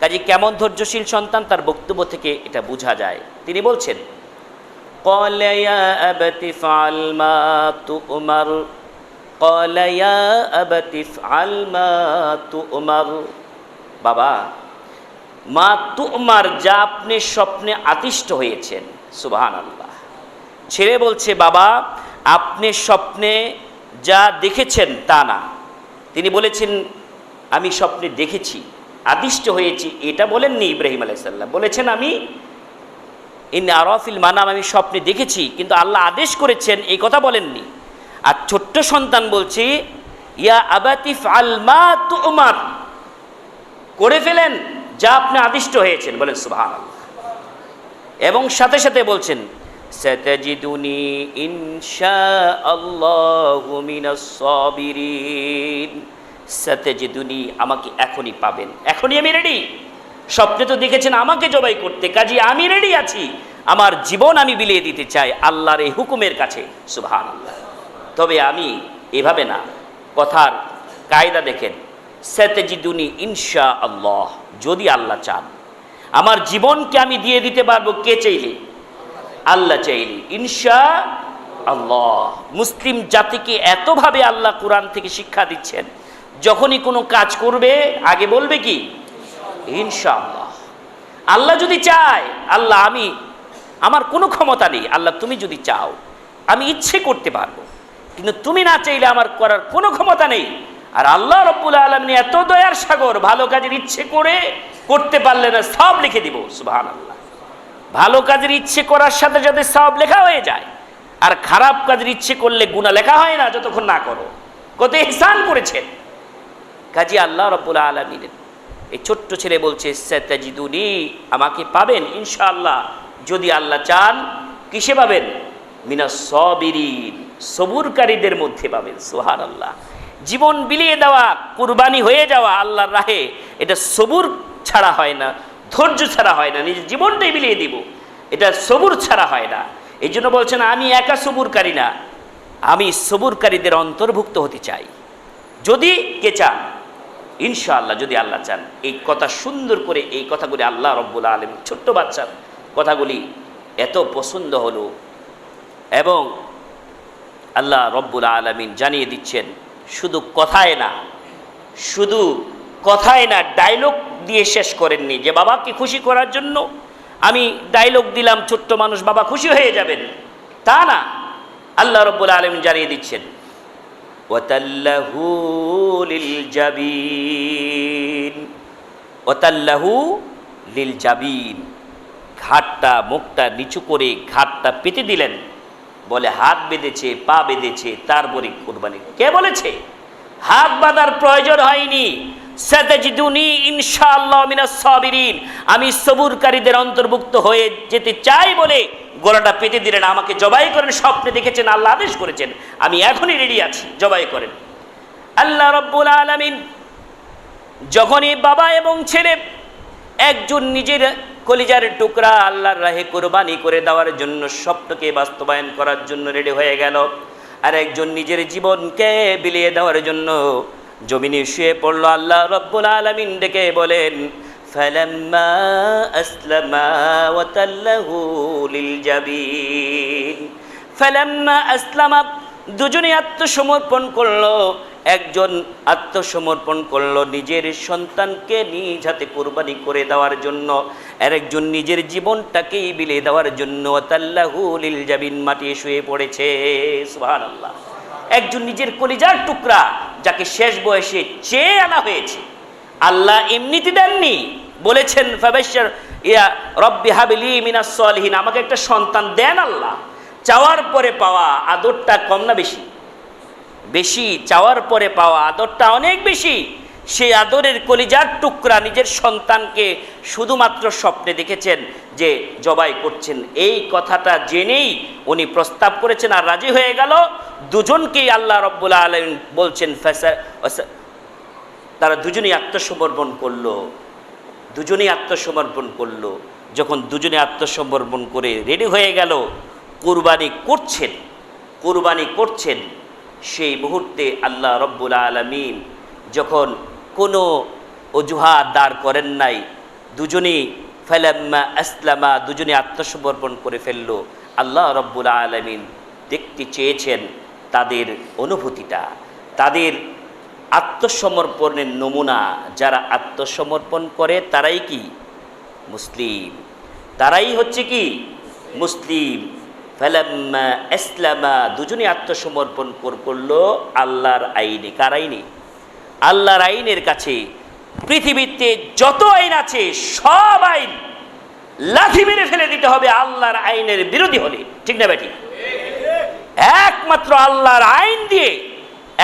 Speaker 1: কাজে কেমন ধৈর্যশীল সন্তান তার বক্তব্য থেকে এটা বোঝা যায়। তিনি বলছেন, ক্বালা ইয়া আবাতি ফাআল মা তু'মার, ক্বালা ইয়া আবাতি ফাআল মা তু'মার, বাবা, মা তু'মার, যা আপনি স্বপ্নে আদিষ্ট হয়েছেন। সুবহানাল্লাহ। ছেলে বলছে, বাবা, আপনি স্বপ্নে যা দেখেছেন তা না। তিনি বলেছেন, আমি স্বপ্নে দেখেছি, আদিষ্ট হয়েছি, এটা বলেননি ইব্রাহিম আলাইহিস সালাম। বলেছেন আমি আরাফিল মানাম, আমি স্বপ্নে দেখেছি, কিন্তু আল্লাহ আদেশ করেছেন এই কথা বলেননি। আর ছোট্ট সন্তান বলছি ইয়া আবাতি ফাল মা তুমার, করে ফেলেন যা আপনি আদিষ্ট হয়েছেন, বলেন সুবহানাল্লাহ। এবং সাথে সাথে বলছেন সাতাজিদুনি ইনশাআল্লাহু মিনাস সাবিরিন, সাতাজিদুনি, আমাকে এখনই পাবেন, এখনই আমি রেডি। স্বপ্নে তো দেখেছেন আমাকে জবাই করতে, কাজী আমি রেডি আছি, আমার জীবন আমি বিলিয়ে দিতে চাই আল্লাহর এই হুকুমের কাছে, সুবহানাল্লাহ। তবে আমি এভাবে না, কথার কায়দা দেখেন, সাতাজিদুনি ইনশাআল্লাহ, যদি আল্লাহ চান। আমার জীবনকে আমি দিয়ে দিতে পারবো কে চাইলে? আল্লাহ চাইলে। ইনশাআল্লাহ। মুসলিম জাতিকে এতভাবে আল্লাহ কোরআন থেকে শিক্ষা দিচ্ছেন, যখনই কোনো কাজ করবে আগে বলবে কি? ইনশাআল্লাহ। আল্লাহ যদি চায়, আল্লাহ আমার কোনো ক্ষমতা নেই, আল্লাহ তুমি যদি চাও আমি ইচ্ছে করতে পারবো, কিন্তু তুমি না চাইলে আমার করার কোনো ক্ষমতা নেই। আর আল্লাহ রাব্বুল আলামিন এত দয়ার সাগর, ভালো কাজের ইচ্ছে করে করতে পারলে না সব লিখে দিব, সুবহানাল্লাহ। ভালো কাজের ইচ্ছে করার সাথে সাথে সব লেখা হয়ে যায়, আর খারাপ কাজের ইচ্ছে করলে গুনাহ লেখা হয় না যতক্ষণ না করো। কত ইহসান করেছেন। কাজী আল্লাহ রাব্বুল আলামিন, এই ছোট্ট ছেলে বলছে সাতাজিদুনি, আমাকে পাবেন ইনশাআল্লাহ, যদি আল্লাহ চান। কিসে পাবেন? মিনাস সাবিরিন, সবুরকারীদের মধ্যে পাবেন, সুবহানাল্লাহ। জীবন বিলিয়ে দেওয়া, কুরবানি হয়ে যাওয়া আল্লাহর রাহে, এটা সবুর ছাড়া হয় না, ধৈর্য ছাড়া হয় না, নিজের জীবনটাই বিলিয়ে দিব, এটা সবুর ছাড়া হয় না। এই জন্য বলছেন আমি একা সবুরকারী না, আমি সবুরকারীদের অন্তর্ভুক্ত হতে চাই, যদি কে চান, ইনশাআল্লাহ, যদি আল্লাহ চান। এই কথা সুন্দর করে, এই কথাগুলি আল্লাহ রাব্বুল আলামিন, ছোট্ট বাচ্চার কথাগুলি এত পছন্দ হলো। এবং আল্লাহ রাব্বুল আলামিন জানিয়ে দিচ্ছেন, শুধু কথায় না, শুধু কথায় না, ডায়লগ দিয়ে শেষ করেননি যে বাবাকে খুশি করার জন্য আমি ডায়লগ দিলাম, ছোট্ট মানুষ বাবা খুশি হয়ে যাবেন, তা না। আল্লাহ রাব্বুল আলামিন জানিয়ে দিচ্ছেন ওয়াতাল্লাহু লিল জাবিন, ওয়াতাল্লাহু লিল জাবিন, ঘাটটা, মুখটা নিচু করে ঘাটটা পেতে দিলেন। বলে হাত বেঁধেছে, পা বেঁধেছে, তারপরে কুরবানি। কে বলেছে? হাত বাঁধার প্রয়োজন হয়নি। সাতাজিদুনি ইনশাআল্লাহ মিনাস সাবিরিন, আমি সবুরকারীদের অন্তর্ভুক্ত হয়ে যেতে চাই বলে গলাটা পেতে দিলেন। আমাকে জবাই করেন, স্বপ্নে দেখেছেন, আল্লাহ আদেশ করেছেন, আমি এখনই রেডি আছি, জবাই করেন। আল্লাহ রাব্বুল আলামিন যখনই বাবা এবং ছেলে একজন নিজের কলিজার টুকরা আল্লাহর রাহে কুরবানি করে দেওয়ার জন্য, স্বপ্নকে বাস্তবায়ন করার জন্য রেডি হয়ে গেল, আর একজন নিজের জীবনকে বিলিয়ে দেওয়ার জন্য জমিনে শুয়ে পড়ল, আল্লাহ রাব্বুল আলামিন ডেকে বলেন ফালাম্মা আসলামা ওয়া তাল্লাহু লিল জাবিন, ফালাম্মা আসলামা, দুজনে আত্মসমর্পণ করলো। একজন আত্মসমর্পণ করলো নিজের সন্তানকে নিজ হাতে কুরবানি করে দেওয়ার জন্য, আর একজন নিজের জীবনটাকেই বিলিয়ে দেওয়ার জন্য তাল্লাহু লিল জাবিন, মাটিয়ে শুয়ে পড়েছে, সুবহানাল্লাহ। একজন নিজের কলিজার টুকরা, যাকে শেষ বয়সে চেয়ে আনা হয়েছে, আল্লাহ এমনিতে দেননি, বলেছেন ফাবাশশির ইয়া রব্বি হাবলি মিনাস সালিহিন, আমাকে একটা সন্তান দেন আল্লাহ। চাওয়ার পরে পাওয়া আদরটা কম না বেশি? বেশি। চাওয়ার পরে পাওয়া আদরটা অনেক বেশি। সেই আদরের কলিজার টুকরা নিজের সন্তানকে শুধুমাত্র স্বপ্নে দেখেছেন যে জবাই করছেন, এই কথাটা জেনেই উনি প্রস্তাব করেছেন আর রাজি হয়ে গেল। দুজনকেই আল্লাহ রাব্বুল আলামিন বলছেন তারা দুজনেই আত্মসমর্পণ করলো, দুজনেই আত্মসমর্পণ করলো। যখন দুজনে আত্মসমর্পণ করে রেডি হয়ে গেল, কুরবানি করছেন, সেই মুহূর্তে আল্লাহ রাব্বুল আলামিন যখন কোনো অজুহাত দাঁড় করেন নাই, দুজনেই ফালাম্মা আসলামা, দুজনে আত্মসমর্পণ করে ফেলল। আল্লাহ রাব্বুল আলামিন দেখতে চেয়েছেন তাদের অনুভূতিটা, তাদের আত্মসমর্পণের নমুনা। যারা আত্মসমর্পণ করে তারাই কি মুসলিম, তারাই হচ্ছে কি মুসলিম। ফালাম্মা আসলামা, দুজনে আত্মসমর্পণ করলো আল্লাহর আইনে। কার আইনে? আল্লাহর আইনের কাছে পৃথিবীতে যত আইন আছে সব আইন লাথি মেরে ফেলে দিতে হবে আল্লাহর আইনের বিরোধী হলে, ঠিক না বেটি? একমাত্র আল্লাহর আইন দিয়ে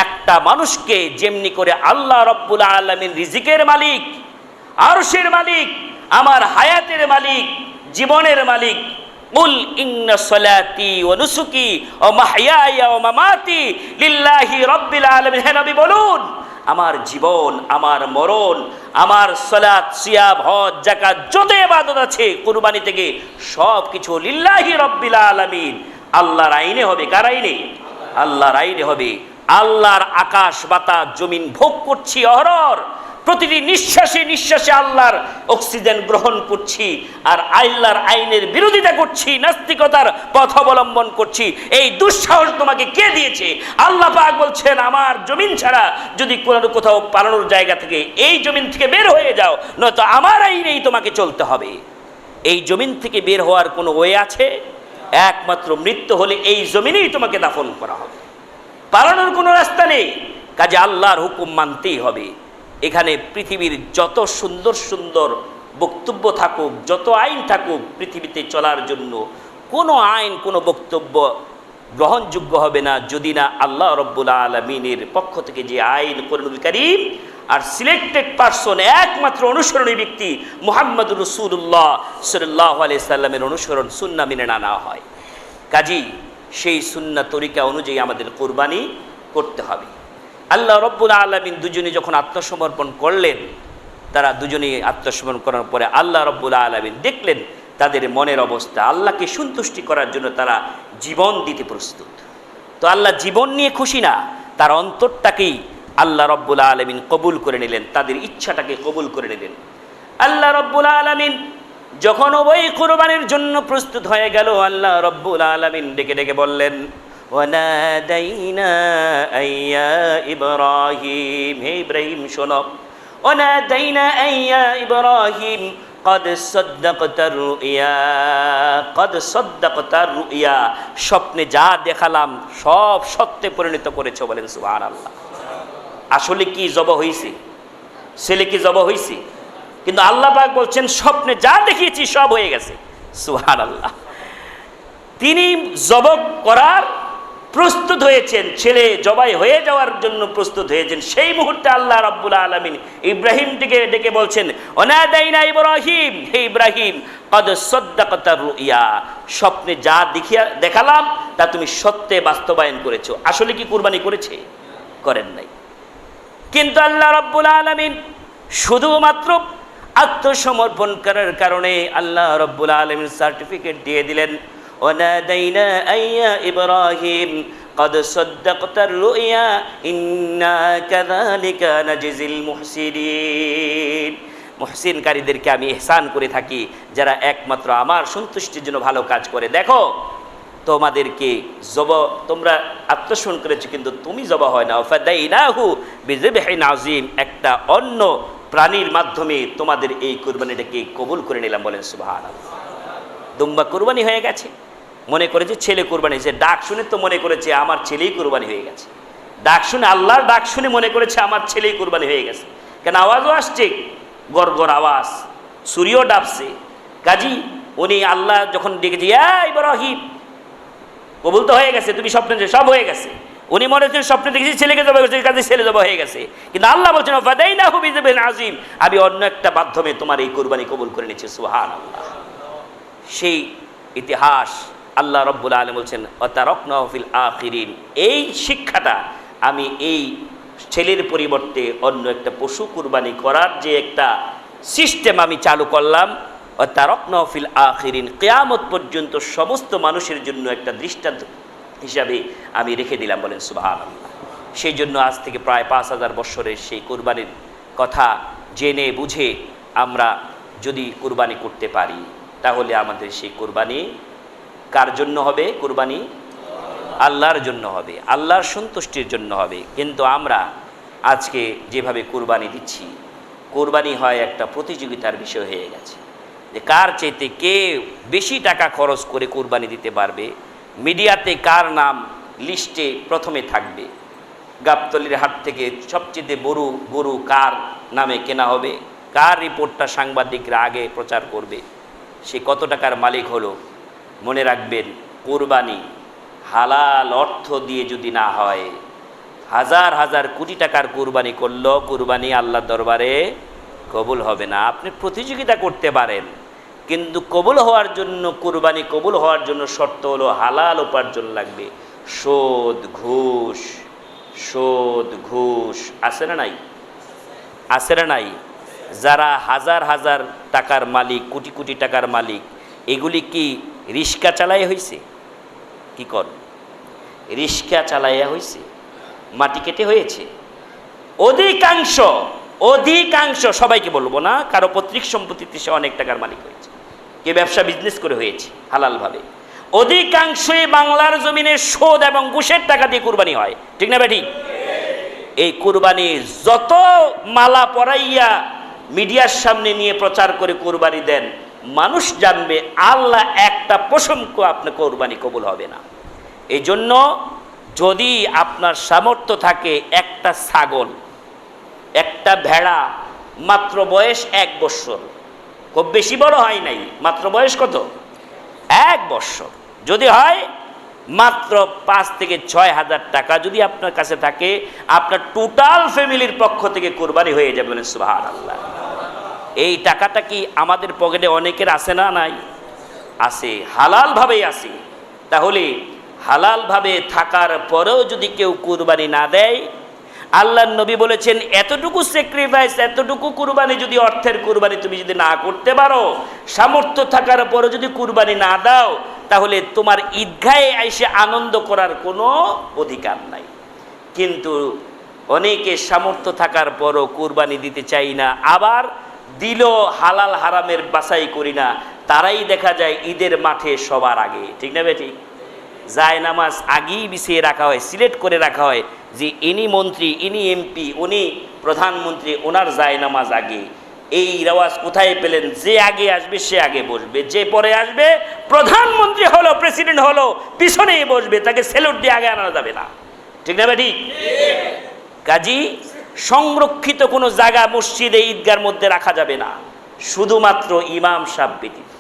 Speaker 1: একটা মানুষকে, যেমনি করে আল্লাহ রব্বুল আলামিন রিজিকের মালিক, আরশের মালিক, আমার হায়াতের মালিক, জীবনের মালিক, কুল ইন্না সলাতি ওয়া নুসুকি ওয়া মাহইয়ায়া ওয়া মামাতি লিল্লাহি রাব্বিল আলামিন। হে নবী বলুন, আমার জীবন, আমার মরণ, আমার সালাত, সিয়াম, হজ, যাকাত, যত ইবাদত আছে কুরবানি থেকে সব কিছু লিল্লাহি রাব্বিল আলামিন, আল্লাহর আইনে হবে। কার আইনে? আল্লাহর আইনে হবে। আল্লাহর আকাশ বাতাস জমিন ভোগ করছি অহরহ, প্রতিটি নিঃশ্বাসে নিঃশ্বাসে আল্লাহর অক্সিজেন গ্রহণ করছি, আর আল্লাহর আইনের বিরোধিতা করছি, নাস্তিকতার পথ অবলম্বন করছি। এই দুঃসাহস তোমাকে কে দিয়েছে? আল্লাহ পাক বলছেন, আমার জমিন ছাড়া যদি কোনো কোথাও পালানোর জায়গা থেকে এই জমিন থেকে বের হয়ে যাও, নয়তো আমার আইনেই তোমাকে চলতে হবে। এই জমিন থেকে বের হওয়ার কোনো ওয়ে আছে? একমাত্র মৃত্যু হলে এই জমিনেই তোমাকে দাফন করা হবে, পালানোর কোনো রাস্তা নেই। কাজে আল্লাহর হুকুম মানতেই হবে। এখানে পৃথিবীর যত সুন্দর সুন্দর বক্তব্য থাকুক, যত আইন থাকুক, পৃথিবীতে চলার জন্য কোনো আইন, কোনো বক্তব্য গ্রহণযোগ্য হবে না যদি না আল্লাহ রব্বুল আলামিনের পক্ষ থেকে যে আইন, কোরআনুল কারীম, আর সিলেক্টেড পারসন, একমাত্র অনুসরণী ব্যক্তি মুহাম্মদুর রাসূলুল্লাহ সাল্লাল্লাহু আলাইহি সাল্লামের অনুসরণ, সুন্নাহ মেনে না হয়। কাজী সেই সুন্নাহ তরিকা অনুযায়ী আমাদের কুরবানি করতে হবে। আল্লাহ রব্বুল আলামিন দুজনে যখন আত্মসমর্পণ করলেন, তারা দুজনেই আত্মসমর্পণ করার পরে আল্লাহ রব্বুল আলামিন দেখলেন তাদের মনের অবস্থা, আল্লাহকে সন্তুষ্টি করার জন্য তারা জীবন দিতে প্রস্তুত। তো আল্লাহ জীবন নিয়ে খুশি না, তার অন্তরটাকেই আল্লাহ রব্বুল আলামিন কবুল করে নিলেন, তাদের ইচ্ছাটাকে কবুল করে নিলেন। আল্লাহ রব্বুল আলামিন যখন ওই কুরবানির জন্য প্রস্তুত হয়ে গেল, আল্লাহ রব্বুল আলামিন ডেকে ডেকে বললেন, ওয়ানাদাইনা আইয়া ইব্রাহিম, হে ইব্রাহিম শোনো, ওয়ানাদাইনা আইয়া ইব্রাহিম কদ সাদ্দাকতার রুইয়া, কদ সাদ্দাকতার রুইয়া, স্বপ্নে যা দেখালাম সব সত্যে পরিণত করেছো। বলেন সুবহানাল্লাহ। আসলে কি জবা হয়েছে? ছেলে কি জবা হয়েছে? কিন্তু আল্লাহ পাক বলছেন স্বপ্নে যা দেখিয়েছি সব হয়ে গেছে। সুবহানাল্লাহ। তিনি জবাই করার প্রস্তুত হয়েছেন, ছেলে জবাই হয়ে যাওয়ার জন্য প্রস্তুত হয়েছেন। সেই মুহূর্তে আল্লাহ রাব্বুল আলামিন ইব্রাহিমকে ডেকে বলছেন, ওয়ানাদাইনা ইব্রাহিম, হে ইব্রাহিম কদ সাদ্দাকতার রুইয়া, স্বপ্নে যা দেখালাম তা তুমি সত্যে বাস্তবায়ন করেছো। আসলে কি কুরবানি করেছে? করেন নাই। কিন্তু আল্লাহ রাব্বুল আলামিন শুধুমাত্র আত্মসমর্পণ করার কারণে আল্লাহ রাব্বুল আলামিন সার্টিফিকেট দিয়ে দিলেন, ওয়ানাদাইনা আইয়া ইব্রাহিম কদ সাদ্দাকতার রুইয়া ইন্না কাযালিকা নাজিল মুহসিনিন। মুহসিনকারীদেরকে আমি ইহসান করে থাকি, যারা একমাত্র আমার সন্তুষ্টির জন্য ভালো কাজ করে। দেখো, তোমাদেরকে তোমরা আত্মসমর্পণ করেছো, কিন্তু তুমি জবা হয় না। ফাদাইনাহু বিযিবহিন আযীম, একটা অন্য প্রাণীর মাধ্যমে তোমাদের এই কুরবানিটাকে কবুল করে নিলাম। বলেন সুবহানাল্লাহ। দুম্বা কুরবানি হয়ে গেছে, মনে করেছে ছেলে কুরবানি, যে ডাক শুনে তো মনে করেছে আমার ছেলেই কুরবানি হয়ে গেছে। ডাক শুনে, আল্লাহর ডাক শুনে মনে করেছে আমার ছেলেই কুরবানি হয়ে গেছে। কেন আওয়াজও আসছে, গড়গড় আওয়াজ, সূর্যও ডাবছে। কাজী উনি আল্লাহ যখন ডেকেছে, ইয়া ইব্রাহিম, কবুল তো হয়ে গেছে, তুমি স্বপ্নে যে সব হয়ে গেছে। উনি মনে হচ্ছেন স্বপ্নে দেখেছি ছেলেকে জবাই করেছে, কাজে ছেলে জবাই হয়ে গেছে। কিন্তু আল্লাহ বলছেন, ফাদাইনাহু বিযিবহিন আযীম, আমি অন্য একটা মাধ্যমে তোমার এই কুরবানি কবুল করে নিয়েছি। সুবহানাল্লাহ। সেই ইতিহাস আল্লাহ রব্বুল আলামিন বলছেন, ওয়াতারাকনাহু ফিল আখিরিন, এই শিক্ষাটা আমি এই ছেলের পরিবর্তে অন্য একটা পশু কুরবানি করার যে একটা সিস্টেম আমি চালু করলাম, ওয়াতারাকনাহু ফিল আখিরিন, কিয়ামত পর্যন্ত সমস্ত মানুষের জন্য একটা দৃষ্টান্ত হিসাবে আমি রেখে দিলাম। বলেন সুবহানাল্লাহ। সেই জন্য আজ থেকে প্রায় 5000 বছরের সেই কুরবানির কথা জেনে বুঝে আমরা যদি কুরবানি করতে পারি, তাহলে আমাদের সেই কুরবানি কার জন্য হবে? কুরবানি আল্লাহর জন্য হবে, আল্লাহর সন্তুষ্টির জন্য হবে। কিন্তু আমরা আজকে যেভাবে কুরবানি দিচ্ছি, কুরবানি হয় একটা প্রতিযোগিতার বিষয় হয়ে গেছে, যে কার চাইতে কে বেশি টাকা খরচ করে কুরবানি দিতে পারবে, মিডিয়াতে কার নাম লিস্টে প্রথমে থাকবে, গাবতলীর হাট থেকে সবচেয়ে বড় গরু কার নামে কেনা হবে, কার রিপোর্টটা সাংবাদিকরা আগে প্রচার করবে, সে কত টাকার মালিক হলো। মনে রাখবেন, কোরবানি হালাল অর্থ দিয়ে যদি না হয়, হাজার হাজার কোটি টাকার কোরবানি করলেও কোরবানি আল্লাহর দরবারে কবুল হবে না। আপনি প্রতিযোগিতা করতে পারেন, কিন্তু কবুল হওয়ার জন্য, কোরবানি কবুল হওয়ার জন্য শর্ত হলো হালাল উপার্জন লাগবে। সুদ ঘুষ আছে না নাই? আছে না নাই? যারা হাজার হাজার টাকার মালিক, কোটি কোটি টাকার মালিক, এগুলি কি রিক্সা চালাইয়া হয়েছে? কি কর, রিক্সা চালাইয়া হয়েছে? মাটি কেটে হয়েছে? অধিকাংশ, সবাইকে বলবো না, কারো পৈতৃক সম্পত্তিতে সে অনেক টাকার মালিক হয়েছে, কে ব্যবসা বিজনেস করে হয়েছে হালালভাবে। অধিকাংশই বাংলার জমিনে সুদ এবং ঘুষের টাকা দিয়ে কুরবানি হয়, ঠিক না বেঠিক? এই কুরবানি যত মালা পরাইয়া মিডিয়ার সামনে নিয়ে প্রচার করে কুরবানি দেন, মানুষ জানবে আল্লাহ একটা প্রশংসা আপনার কুরবানি কবুল হবে না। এই জন্য যদি আপনার সামর্থ্য থাকে, একটা ছাগল, একটা ভেড়া, মাত্র বয়স 1 বৎসর, খুব বেশি বড় হয় নাই, মাত্র বয়স কত? 1 বৎসর যদি হয়, মাত্র 5 থেকে 6 হাজার টাকা যদি আপনার কাছে থাকে, আপনার টোটাল ফ্যামিলির পক্ষ থেকে কোরবানি হয়ে যাবে। বলেন সুবহানাল্লাহ। এই টাকাটা কি আমাদের পকেটে অনেকের আছে না? নাই, আছে, হালালভাবেই আছে। তাহলে হালালভাবে থাকার পরেও যদি কেউ কুরবানি না দেয়, আল্লাহর নবী বলেছেন এতটুকু স্যাক্রিফাইস, এতটুকু কুরবানি, যদি অর্থের কুরবানি তুমি যদি না করতে পারো, সামর্থ্য থাকার পরেও যদি কুরবানি না দাও, তাহলে তোমার ঈদগাহে এসে আনন্দ করার কোনো অধিকার নাই। কিন্তু অনেকে সামর্থ্য থাকার পরও কুরবানি দিতে চাই না, আবার দিল হালাল হারামের বাছাই করি না, তারাই দেখা যায় ঈদের মাঠে সবার আগে, ঠিক না বেঠিক? যায় নামাজ আগেই বিছিয়ে রাখা হয়, সিলেক্ট করে রাখা হয় যে ইনি মন্ত্রী, ইনি এমপি, উনি প্রধানমন্ত্রী, ওনার যায় নামাজ আগে। এই রেওয়াজ কোথায় পেলেন? যে আগে আসবে সে আগে বসবে, যে পরে আসবে, প্রধানমন্ত্রী হলো, প্রেসিডেন্ট হলো, পিছনেই বসবে, তাকে সেলুট দিয়ে আগে আনা যাবে না, ঠিক না বেঠিক? কাজী সংরক্ষিত কোনো জায়গা মসজিদে ঈদগার মধ্যে রাখা যাবে না, শুধুমাত্র ইমাম সাহেব ব্যতীত।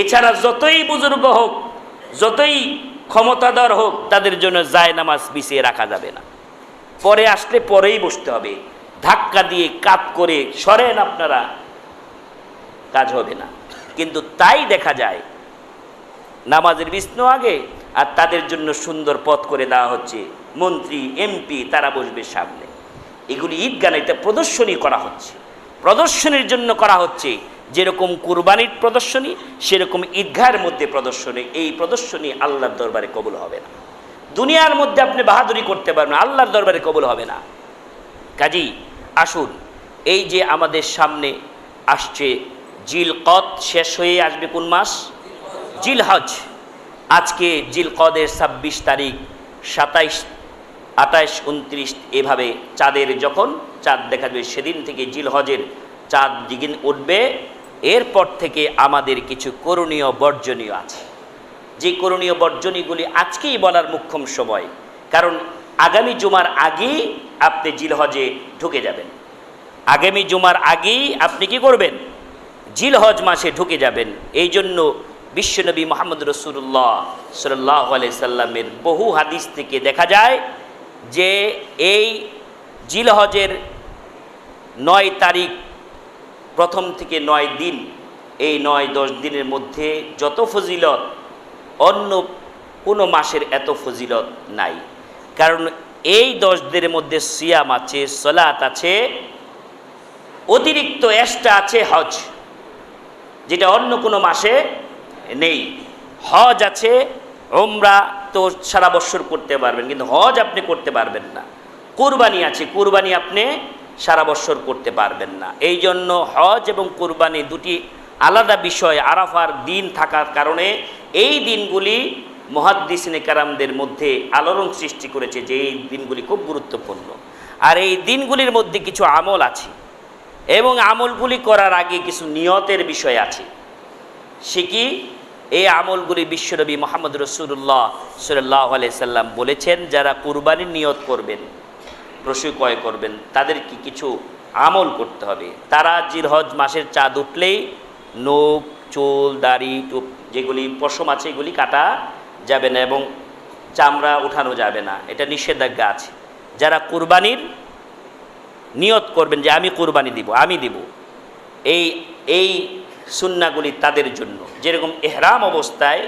Speaker 1: এছাড়া যতই বুজুর্গ হোক, যতই ক্ষমতাধর হোক, তাদের জন্য যায় নামাজ বিছিয়ে রাখা যাবে না। পরে আসলে পরেই বসতে হবে, ধাক্কা দিয়ে কাত করে সরেন আপনারা, কাজ হবে না। কিন্তু তাই দেখা যায় নামাজের বিছানো আগে, আর তাদের জন্য সুন্দর পথ করে দেওয়া হচ্ছে, মন্ত্রী এমপি তারা বসবে সামনে। এগুলি ঈদগাহ, এটা প্রদর্শনী করা হচ্ছে, প্রদর্শনীর জন্য করা হচ্ছে। যেরকম কুরবানির প্রদর্শনী, সেরকম ঈদগাহের মধ্যে প্রদর্শনী। এই প্রদর্শনী আল্লাহর দরবারে কবুল হবে না। দুনিয়ার মধ্যে আপনি বাহাদুরি করতে পারবেন, আল্লাহর দরবারে কবুল হবে না। কাজী আসুন, এই যে আমাদের সামনে আসছে জিলকদ, শেষ হয়ে আসবে কোন মাস? জিলহজ। আজকে জিলকদের 26 তারিখ, 27, 28, 29 এভাবে চাঁদের যখন চাঁদ দেখা যাবে, সেদিন থেকে জিলহজের চাঁদ দিগিন উঠবে। এরপর থেকে আমাদের কিছু করণীয় বর্জনীয় আছে, যে করণীয় বর্জনীয়গুলি আজকেই বলার মুখ্যম সময়, কারণ আগামী জুমার আগেই আপনি জিলহজে ঢুকে যাবেন। আগামী জুমার আগেই আপনি কি করবেন? জিলহজ মাসে ঢুকে যাবেন। এই জন্য বিশ্বনবী মুহাম্মদ রাসূলুল্লাহ সাল্লাল্লাহু আলাইহি সাল্লামের বহু হাদিস থেকে দেখা যায় যে এই জিলহজের 9 তারিখ প্রথম থেকে 9 দিন, এই 9-10 দিনের মধ্যে যত ফজিলত, অন্য কোনো মাসের এত ফজিলত নাই। কারণ এই 10 দিনের মধ্যে সিয়াম আছে, সালাত আছে, অতিরিক্ত এক্সট্রা আছে হজ, যেটা অন্য কোনো মাসে নেই। হজ আছে, উমরা তো সারা বছর করতে পারবেন, কিন্তু হজ আপনি করতে পারবেন না। কুরবানি আছে, কুরবানি আপনি সারা বছর করতে পারবেন না। এই জন্য হজ এবং কুরবানি দুটি আলাদা বিষয়। আরাফার দিন থাকার কারণে এই দিনগুলি মুহাদ্দিসিনে কেরামদের মধ্যে আলোড়ন সৃষ্টি করেছে যে এই দিনগুলি খুব গুরুত্বপূর্ণ। আর এই দিনগুলির মধ্যে কিছু আমল আছে, এবং আমলগুলি করার আগে কিছু নিয়তের বিষয় আছে। সে কি? এই আমলগুলি বিশ্বনবী মুহাম্মদ রাসূলুল্লাহ সাল্লাল্লাহু আলাইহি সাল্লাম বলেছেন, যারা কুরবানির নিয়ত করবেন, পশু ক্রয় করবেন, তাদের কি কিছু আমল করতে হবে। তারা জিলহজ মাসের চাঁদ উঠলেই নখ, চুল, দাড়ি, টুপ যেগুলি পশম আছে এগুলি কাটা যাবে না এবং চামড়া উঠানো যাবে না, এটা নিষেধাজ্ঞা আছে। যারা কুরবানির নিয়ত করবেন যে আমি কুরবানি দিব, আমি দিব, এই সুন্নাহগুলি তাদের জন্য। যেরকম ইহরাম অবস্থায়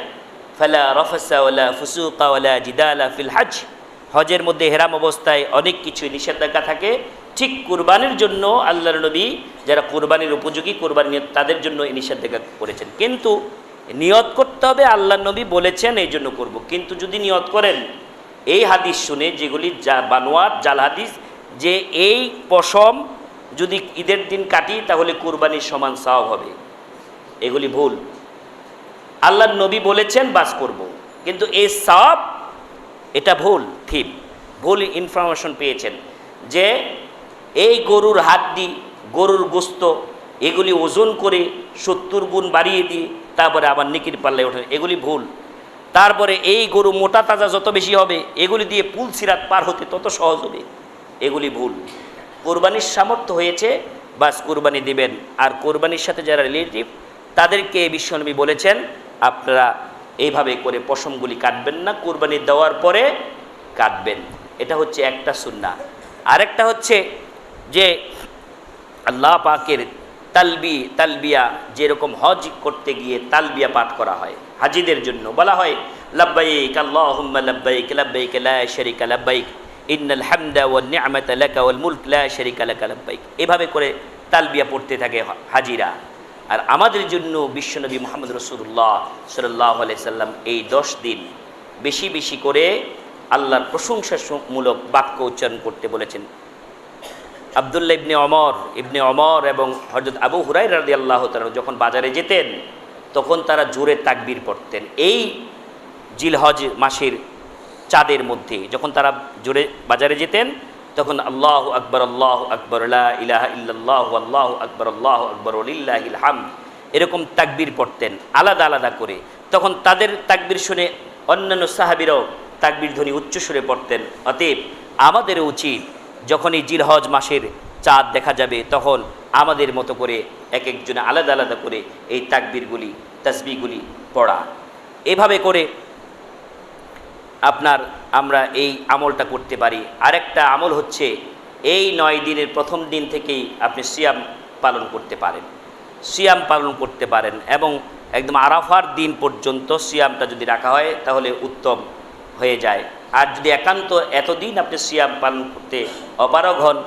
Speaker 1: ফালা রাফাসা ওয়ালা ফুসুকা ওয়ালা জিদালা ফিল হজ, হজের মধ্যে ইহরাম অবস্থায় অনেক কিছু নিষেধাজ্ঞা থাকে, ঠিক কুরবানির জন্য আল্লাহর নবী যারা কুরবানির উপযোগী কুরবানি নিয়ত তাদের জন্য এই নিষেধাজ্ঞা করেছেন। কিন্তু নিয়ত করতে হবে, আল্লাহর নবী বলেছেন এই জন্য করব। কিন্তু যদি নিয়ত করেন এই হাদিস শুনে, যেগুলি বানোয়াট জাল হাদিস, যে এই পশম যদি ঈদের দিন কাটি তাহলে কুরবানির সমান সওয়াব হবে, এগুলি ভুল। আল্লাহর নবী বলেছেন বাস করব, কিন্তু এই সওয়াব এটা ভুল থিম, ভুল ইনফরমেশন পেয়েছেন যে এই গরুর হাড্ডি, গরুর গোস্ত এগুলি ওজন করে 70 গুণ বাড়িয়ে দিয়ে তারপরে আবার নিকির পাল্লায় ওঠে, এগুলি ভুল। তারপরে এই গরু মোটা তাজা যত বেশি হবে এগুলি দিয়ে পুল সিরাত পার হতে তত সহজ হবে, এগুলি ভুল। কোরবানির সামর্থ্য হয়েছে বাস কোরবানি দিবেন। আর কোরবানির সাথে যারা রিলেটিভ তাদেরকে বিশ্বনবী বলেছেন আপনারা এইভাবে করে পশমগুলি কাটবেন না, কোরবানি দেওয়ার পরে কাটবেন। এটা হচ্ছে একটা সুন্নাহ। আরেকটা হচ্ছে যে আল্লাহ পাকের তালবিয়া, যেরকম হজ করতে গিয়ে তালবিয়া পাঠ করা হয়, হাজিদের জন্য বলা হয় লাব্বাইক আল্লাহুম্মা লাব্বাইক লাব্বাইক লা শারীকা লাব্বাইক ইন্নাল হামদা ওয়ান নি'মাতা লাকা ওয়াল মুলক লা শারীকা লাকা লাব্বাইক, এভাবে করে তালবিয়া পড়তে থাকে হাজিরা। আর আমাদের জন্য বিশ্বনবী মুহাম্মদ রাসূলুল্লাহ সাল্লাল্লাহু আলাইহি সাল্লাম এই 10 দিন বেশি বেশি করে আল্লাহর প্রশংসামূলক বাক্য উচ্চারণ করতে বলেছেন। আব্দুল্লাহ ইবনে ওমর এবং হযরত আবু হুরায়রা রাদিয়াল্লাহু তাআলা যখন বাজারে যেতেন তখন তারা জোরে তাকবীর পড়তেন। এই জিলহজ মাসের চাঁদের মধ্যে যখন তারা জোরে বাজারে যেতেন তখন আল্লাহু আকবার লা ইলাহা ইল্লাল্লাহু আল্লাহু আকবার ওয়ালিল্লাহিল হামদ এরকম তাকবীর পড়তেন আলাদা আলাদা করে। তখন তাদের তাকবীর শুনে অন্যান্য সাহাবীরাও তাকবীর ধ্বনি উচ্চস্বরে পড়তেন। অতএব আমাদেরও উচিত যখন এই জিলহজ মাসের চাঁদ দেখা যাবে তখন আমাদের মতো করে এক একজনে আলাদা আলাদা করে এই তাকবীরগুলি তাসবিহগুলি পড়া। এভাবে করে আমরা এই আমলটা করতে পারি। আরেকটা আমল হচ্ছে এই 9 দিনের প্রথম দিন থেকেই আপনি সিয়াম পালন করতে পারেন এবং একদম আরাফার দিন পর্যন্ত সিয়ামটা যদি রাখা হয় তাহলে উত্তম হয়ে যায়। আর যদি একান্ত এতদিন আপনি সিয়াম পালন করতে অপারগ হন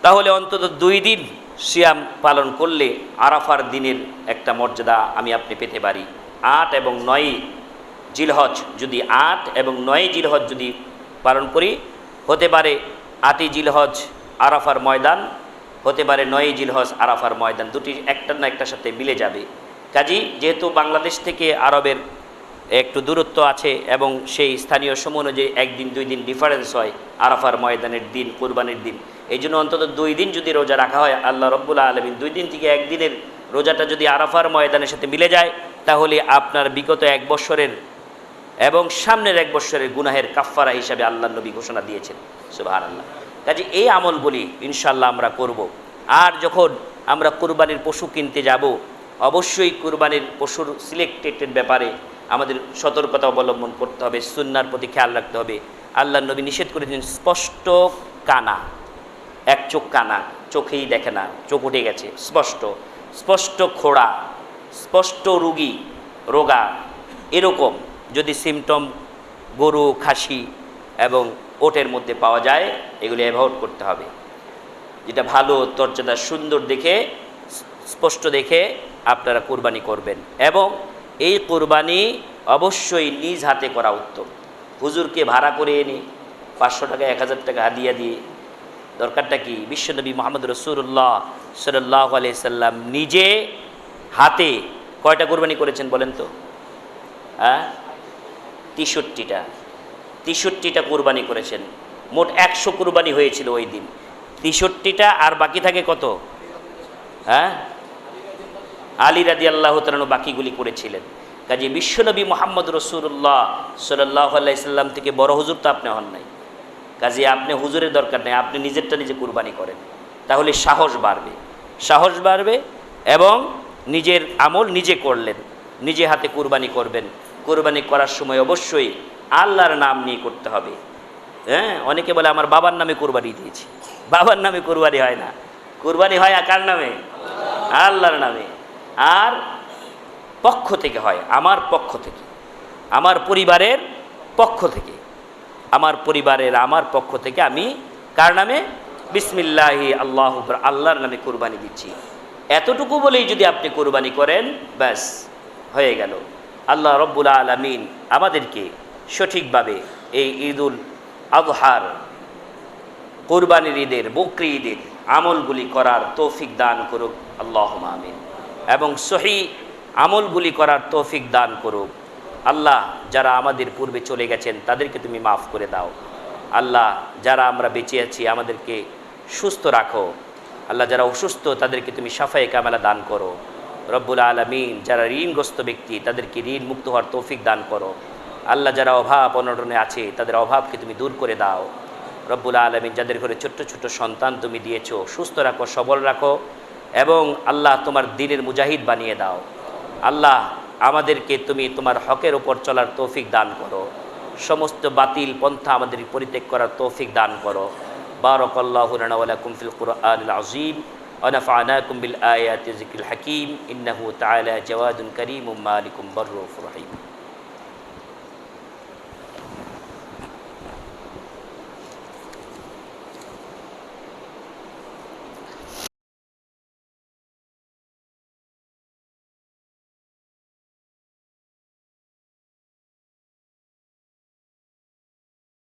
Speaker 1: তাহলে অন্তত 2 দিন সিয়াম পালন করলে আরাফার দিনের একটা মর্যাদা আপনি পেতে পারি। 8 এবং 9 জিলহজ যদি 8 এবং 9 জিলহজ যদি পালন করি হতে পারে 8ই জিলহজ আরাফার ময়দান, হতে পারে 9ই জিলহজ আরাফার ময়দান, দুটি একটার না একটার সাথে মিলে যাবে। কাজী যেহেতু বাংলাদেশ থেকে আরবের একটু দূরত্ব আছে এবং সেই স্থানীয় সময় অনুযায়ী 1 দিন 2 দিন ডিফারেন্স হয় আরাফার ময়দানের দিন, কুরবানির দিন, এই জন্য অন্তত 2 দিন যদি রোজা রাখা হয় আল্লাহ রব্বুল আলামিন 2 দিন থেকে 1 দিনের রোজাটা যদি আরাফার ময়দানের সাথে মিলে যায় তাহলে আপনার বিগত 1 বছরের এবং সামনের 1 বছরের গুনাহের কাফফারা হিসাবে আল্লাহ নবী ঘোষণা দিয়েছেন। সুবহানাল্লাহ। কাজে এই আমলগুলি ইনশাআল্লাহ আমরা করব। আর যখন আমরা কুরবানির পশু কিনতে যাব অবশ্যই কুরবানির পশুর সিলেক্টেডের ব্যাপারে আমাদের সতর্কতা অবলম্বন করতে হবে, সুন্নাহর প্রতি খেয়াল রাখতে হবে। আল্লাহ নবী নিষেধ করেছেন স্পষ্ট কানা, এক চোখ কানা, চোখেই দেখে না, চোখ উঠে গেছে, স্পষ্ট খোড়া, স্পষ্ট রোগা এরকম যদি সিমটম গরু, খাসি এবং ওটের মধ্যে পাওয়া যায় এগুলি অ্যাভয়েড করতে হবে। যেটা ভালো তর্জদা সুন্দর দেখে স্পষ্ট দেখে আপনারা কুরবানি করবেন এবং এই কুরবানি অবশ্যই নিজ হাতে করা উত্তম। হুজুরকে ভাড়া করে এনে 500 টাকা 1000 টাকা হাদিয়া দিয়ে দরকারটা কি? বিশ্বনবী মুহাম্মদ রাসূলুল্লাহ সাল্লাল্লাহু আলাইহি সাল্লাম নিজে হাতে কয়টা কুরবানি করেছেন বলেন তো? 63টা কুরবানি করেছেন। মোট 100 কুরবানি হয়েছিল ওই দিন। 63টা আর বাকি থাকে কত? আলী রাদিয়াল্লাহু তাআলা বাকিগুলি করেছিলেন। কাজে বিশ্বনবী মোহাম্মদ রসুল্লাহ সাল্লাল্লাহু আলাইহি সাল্লাম থেকে বড় হুজুর তো আপনি হন নাই। কাজে আপনি হুজুরের দরকার নেই, আপনি নিজেরটা নিজে কুরবানি করেন, তাহলে সাহস বাড়বে এবং নিজের আমল নিজে করলেন, নিজে হাতে কুরবানি করবেন। কুরবানি করার সময় অবশ্যই আল্লাহর নাম নিয়ে করতে হবে। হ্যাঁ, অনেকে বলে আমার বাবার নামে কুরবানি দিয়েছি। বাবার নামে কুরবানি হয় না, কুরবানি হয় কার নামে? আল্লাহর নামে। আর পক্ষ থেকে হয়, আমার পক্ষ থেকে, আমার পরিবারের পক্ষ থেকে, আমার পক্ষ থেকে আমি কার নামে? বিসমিল্লাহি আল্লাহু আকবার, আল্লাহর নামে কুরবানি দিচ্ছি। এতটুকু বলেই যদি আপনি কুরবানি করেন, ব্যাস হয়ে গেল। আল্লাহ রব্বুল আলামিন আমাদেরকে সঠিকভাবে এই ঈদুল আযহার, কুরবানির ঈদের, বকরি ঈদের আমলগুলি করার তৌফিক দান করুক, আল্লাহুম্মা আমিন। এবং সহি আমলগুলি করার তৌফিক দান করুক। আল্লাহ, যারা আমাদের পূর্বে চলে গেছেন তাদেরকে তুমি মাফ করে দাও। আল্লাহ, যারা আমরা বেঁচে আছি আমাদেরকে সুস্থ রাখো। আল্লাহ, যারা অসুস্থ তাদেরকে তুমি শাফায়ে কামেলা দান করো। রব্বুল আলামিন, যারা ঋণগ্রস্ত ব্যক্তি তাদেরকে ঋণ মুক্ত হওয়ার তৌফিক দান করো। আল্লাহ, যারা অভাব অনটনে আছে তাদের অভাবকে তুমি দূর করে দাও। রব্বুল আলামিন, যাদের ঘরে ছোট্ট ছোট্ট সন্তান তুমি দিয়েছো, সুস্থ রাখো, সবল রাখো এবং আল্লাহ তোমার দ্বীনের মুজাহিদ বানিয়ে দাও। আল্লাহ, আমাদেরকে তুমি তোমার হকের ওপর চলার তৌফিক দান করো। সমস্ত বাতিল পন্থা আমাদের পরিত্যাগ করার তৌফিক দান করো। বারাকাল্লাহু লানা ওয়া লাকুম ফিল কুরআনিল আযীম ওয়া নাফা'নাকুম বিল আয়াতি যিকরিল হাকীম ইন্নাহু তাআলা জাওয়াদুন কারীমুম মালিকুম বাররুফুর রহিম।